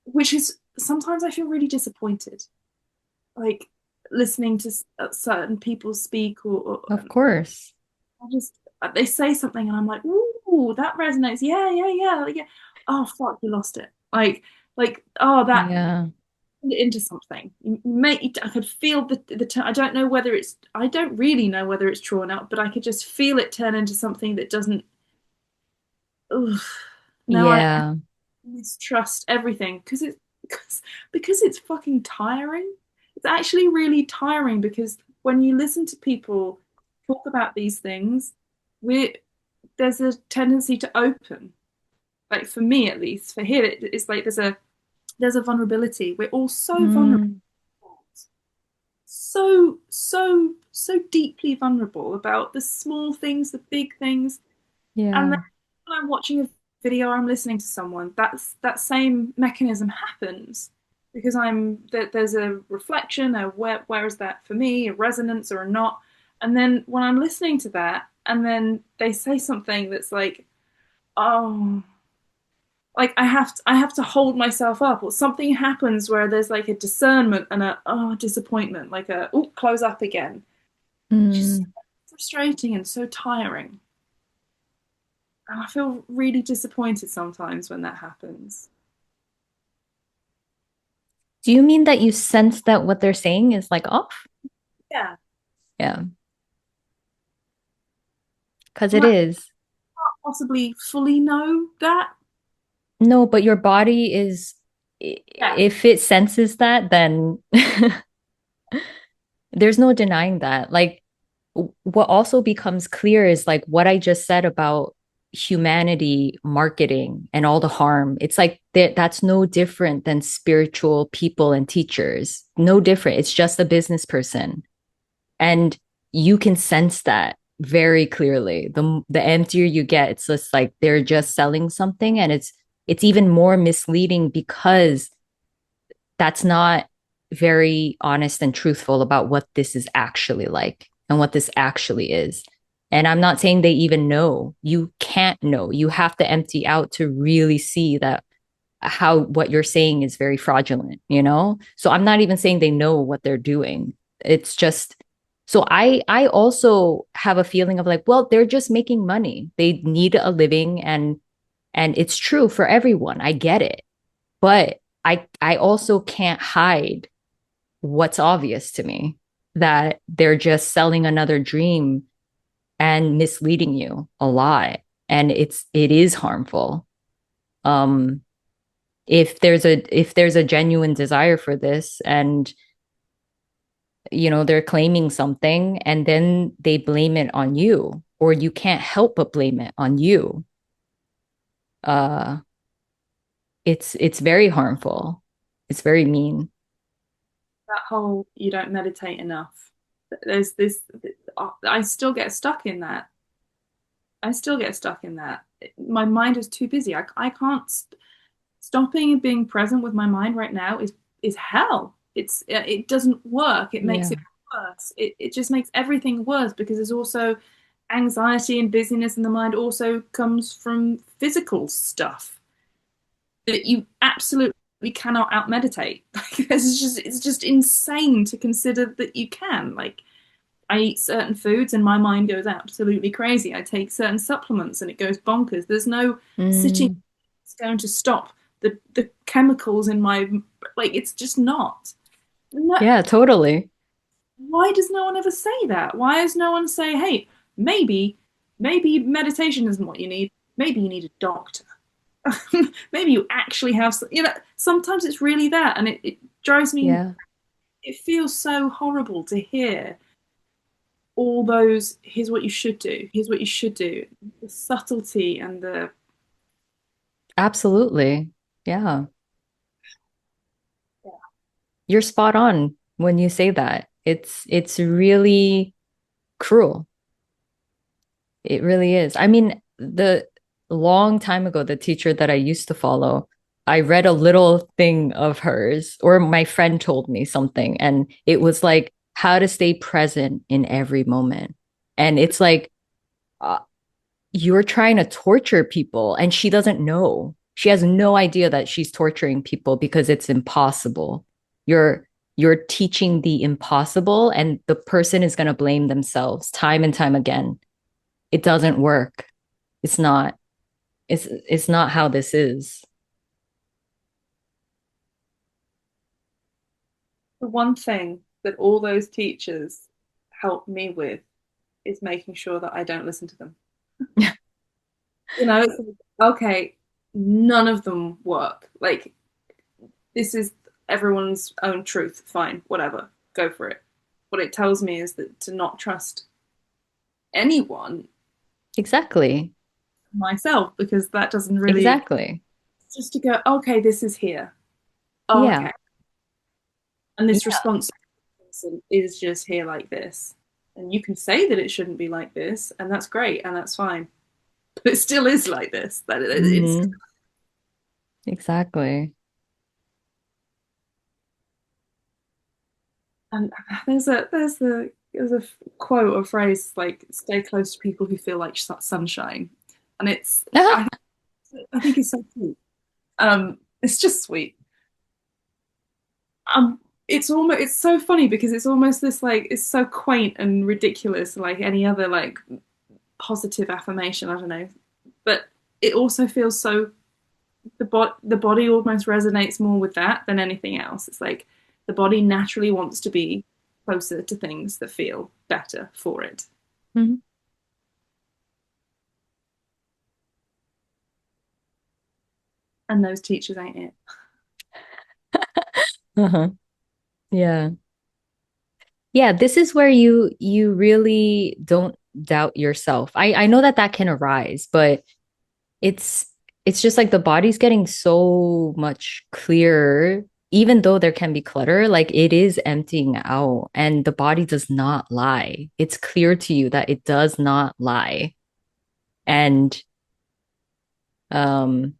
Which is, sometimes I feel really disappointed, like listening to certain people speak, of course. I just, they say something and I'm like, ooh, that resonates. Yeah, yeah, yeah, yeah. Oh fuck, you lost it. Oh, that Yeah. turned it into something. I could feel I don't know whether I don't really know whether it's true or not, but I could just feel it turn into something that doesn't. Ugh. Now I Yeah. mistrust everything because it's fucking tiring. It's actually really tiring because when you listen to people talk about these things, we're there's a tendency to open. Like for me, at least, for here, it's like there's a vulnerability. We're all so vulnerable, Mm, so deeply vulnerable about the small things, the big things. And then yeah. when I'm watching a video or I'm listening to someone, that same mechanism happens because there's a reflection, where is that for me, a resonance or a not. And then when I'm listening to that, and then they say something that's like, oh, like I have to hold myself up, or something happens where there's like a discernment and a disappointment, like a close up again. It's just so Mm. frustrating and so tiring. And I feel really disappointed sometimes when that happens. Do you mean that you sense that what they're saying is like off? Yeah. Yeah, because And it I is. can't possibly fully know that. No, but your body is, Yeah. if it senses that, then there's no denying that. Like, what also becomes clear is like what I just said about humanity marketing and all the harm. It's like that's no different than spiritual people and teachers. No different. It's just a business person. And you can sense that very clearly. The emptier you get, it's just like they're just selling something, and it's even more misleading because that's not very honest and truthful about what this is actually like and what this actually is. And I'm not saying they even know. You can't know. You have to empty out to really see that how what you're saying is very fraudulent, you know? So I'm not even saying they know what they're doing. It's just, so I also have a feeling of like, well, they're just making money. They need a living, and it's true for everyone. I get it. But I also can't hide what's obvious to me, that they're just selling another dream and misleading you a lot. And it is harmful. Um, if there's a genuine desire for this, and they're claiming something and then they blame it on you, or you can't help but blame it on you, uh it's very harmful. It's very mean. That whole you don't meditate enough. There's this, I still get stuck in that. I still get stuck in that. My mind is too busy. I can't stopping and being present with my mind right now is hell. It doesn't work. It makes Yeah. it worse. It just makes everything worse because there's also anxiety and busyness in the mind also comes from physical stuff that you absolutely cannot out meditate. Like it's just insane to consider that you can. Like I eat certain foods and my mind goes absolutely crazy. I take certain supplements and it goes bonkers. There's no sitting Mm, that's going to stop the chemicals in my, like it's just not. No, yeah, totally. why does no one ever say that? Why does no one say, hey, maybe maybe meditation isn't what you need. Maybe you need a doctor. Maybe you actually have sometimes it's really that, and it drives me, Yeah, it feels so horrible to hear all those, here's what you should do, here's what you should do, the subtlety and the, absolutely. Yeah, yeah, you're spot on when you say that. It's really cruel. It really is. I mean, the long time ago, the teacher that I used to follow, I read a little thing of hers, or my friend told me something, and it was like how to stay present in every moment. And it's like, uh, you're trying to torture people, and she doesn't know. She has no idea that she's torturing people because it's impossible. You're teaching the impossible, and the person is going to blame themselves time and time again. It doesn't work. It's not. It's not how this is. The one thing that all those teachers help me with is making sure that I don't listen to them. It's like, okay, none of them work. Like, this is everyone's own truth. Fine, whatever, go for it. What it tells me is that to not trust anyone, Exactly. myself, because that doesn't really, Exactly. just to go, okay, this is here. Oh, Yeah. okay. And this Yeah. response is just here like this. And you can say that it shouldn't be like this, and that's great, and that's fine. But it still is like this. That it's Hmm. Exactly. and there's a quote or phrase like "stay close to people who feel like sunshine," and I think it's so sweet. It's just sweet. It's so funny because it's almost this like it's so quaint and ridiculous, like any other like positive affirmation. I don't know, but it also feels so the body almost resonates more with that than anything else. It's like the body naturally wants to be closer to things that feel better for it. Mhm. And those teachers ain't it. Uh-huh. Yeah. Yeah, this is where you really don't doubt yourself. I know that that can arise, but it's it's just like the body's getting so much clearer, even though there can be clutter, like it is emptying out, and the body does not lie. It's clear to you that it does not lie. And um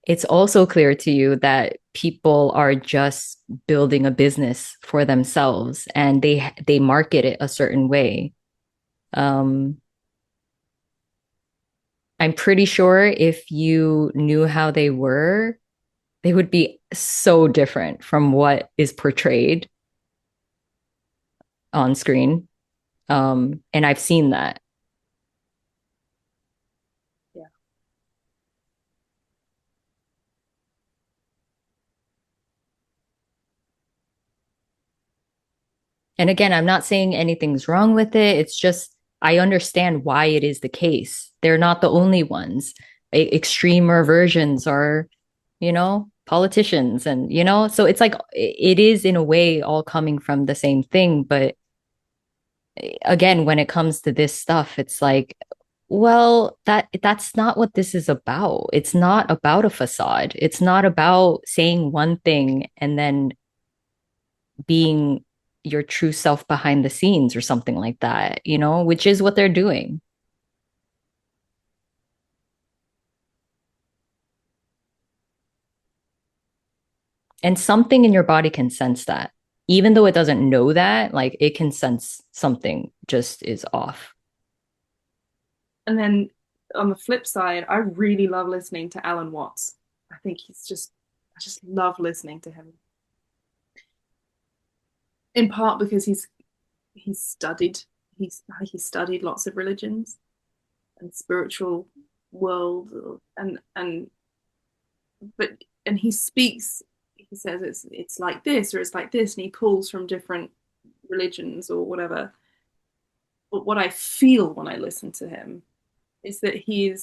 it's also clear to you that people are just building a business for themselves, and they market it a certain way. Um, I'm pretty sure if you knew how they were, they would be so different from what is portrayed on screen. And I've seen that. Yeah. And again, I'm not saying anything's wrong with it. It's just I understand why it is the case. They're not the only ones. Extremer versions are, politicians, and so it's like it is in a way all coming from the same thing. But again, when it comes to this stuff, it's like, well, that's not what this is about. It's not about a facade. It's not about saying one thing and then being your true self behind the scenes or something like that, which is what they're doing. And something in your body can sense that. Even though it doesn't know that, like it can sense something just is off. And then on the flip side, I really love listening to Alan Watts. I think I just love listening to him. In part because he's studied he's studied lots of religions and spiritual world and but and he speaks, he says it's like this or it's like this, and he pulls from different religions or whatever. But what I feel when I listen to him is that he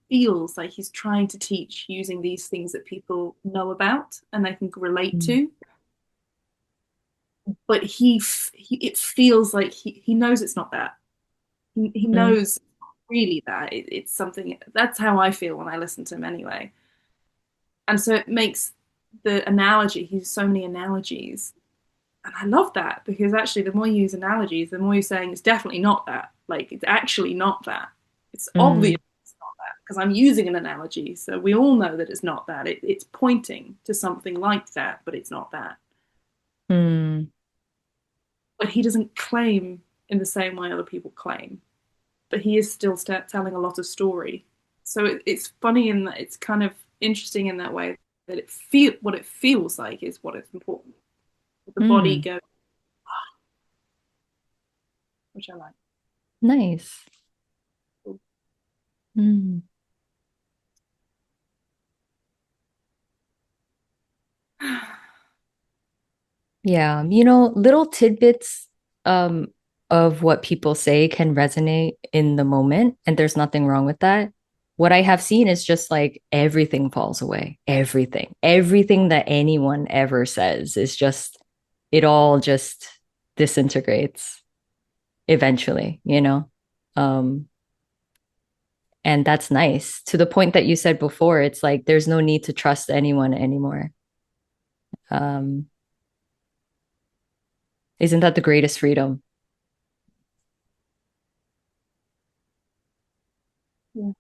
feels like he's trying to teach using these things that people know about and they can relate Mm. to, but it feels like he knows it's not that. He Mm. knows really that it's something. That's how I feel when I listen to him anyway. And so it makes the analogy, he uses so many analogies, and I love that because actually the more you use analogies, the more you're saying it's definitely not that, like it's actually not that, it's obvious Mm. it's not that. because I'm using an analogy. So we all know that it's not that. It's pointing to something like that, but it's not that. Mm. But he doesn't claim in the same way other people claim. But he is still telling a lot of story. So it's funny in that it's kind of interesting in that way that what it feels like is what is important. The body Mm. goes, which I like. Nice. Mm. Yeah, little tidbits um of what people say can resonate in the moment, and there's nothing wrong with that. What I have seen is just like everything falls away. Everything. Everything that anyone ever says is just it all just disintegrates eventually. Um and that's nice. To the point that you said before, it's like there's no need to trust anyone anymore. Um isn't that the greatest freedom? Yeah.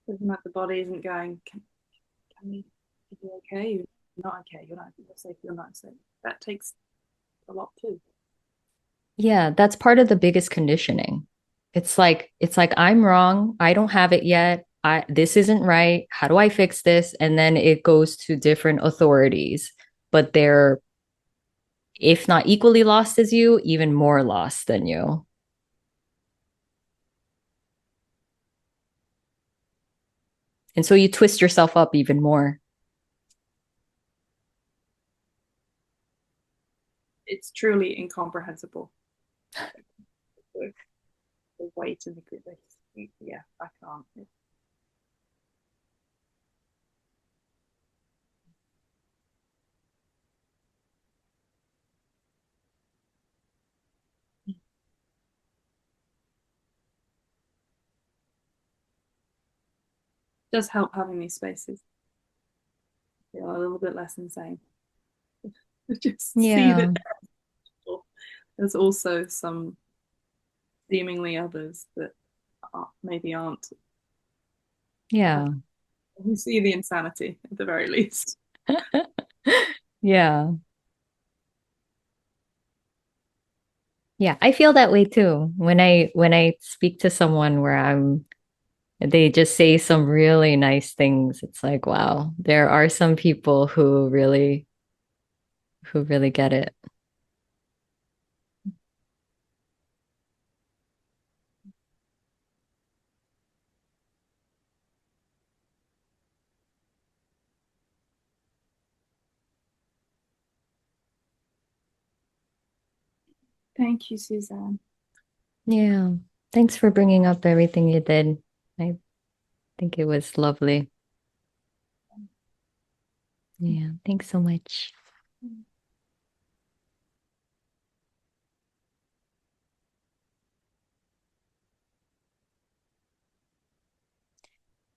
Doesn't that the body isn't going, can you be okay? You're not okay. You're not, you're safe. You're not safe. That takes a lot too. Yeah, that's part of the biggest conditioning. It's like I'm wrong. I don't have it yet. This isn't right. How do I fix this? And then it goes to different authorities, but they're if not equally lost as you, even more lost than you. And so you twist yourself up even more. It's truly incomprehensible. The weight and the yeah, I can't. It does help having these spaces. Feel a little bit less insane. Just see that Yeah. there's also some seemingly others that maybe aren't. Yeah. You see the insanity at the very least. Yeah. Yeah, I feel that way too. When I speak to someone where they just say some really nice things. It's like, wow, there are some people who really get it. Thank you, Suzanne. Yeah. Thanks for bringing up everything you did. I think it was lovely. Yeah. Thanks so much.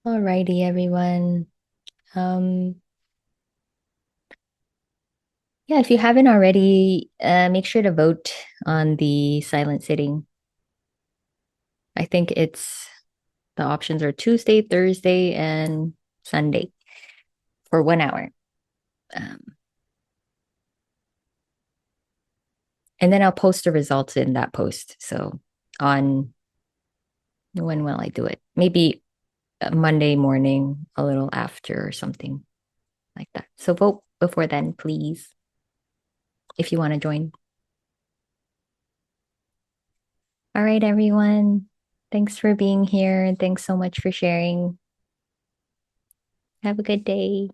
Alrighty, everyone. Um, yeah, if you haven't already, make sure to vote on the silent sitting. I think the options are Tuesday, Thursday, and Sunday for 1 hour. Um, and then I'll post the results in that post. So on when will I do it? Maybe Monday morning, a little after or something like that. So vote before then, please, if you want to join. All right, everyone. Thanks for being here and thanks so much for sharing. Have a good day.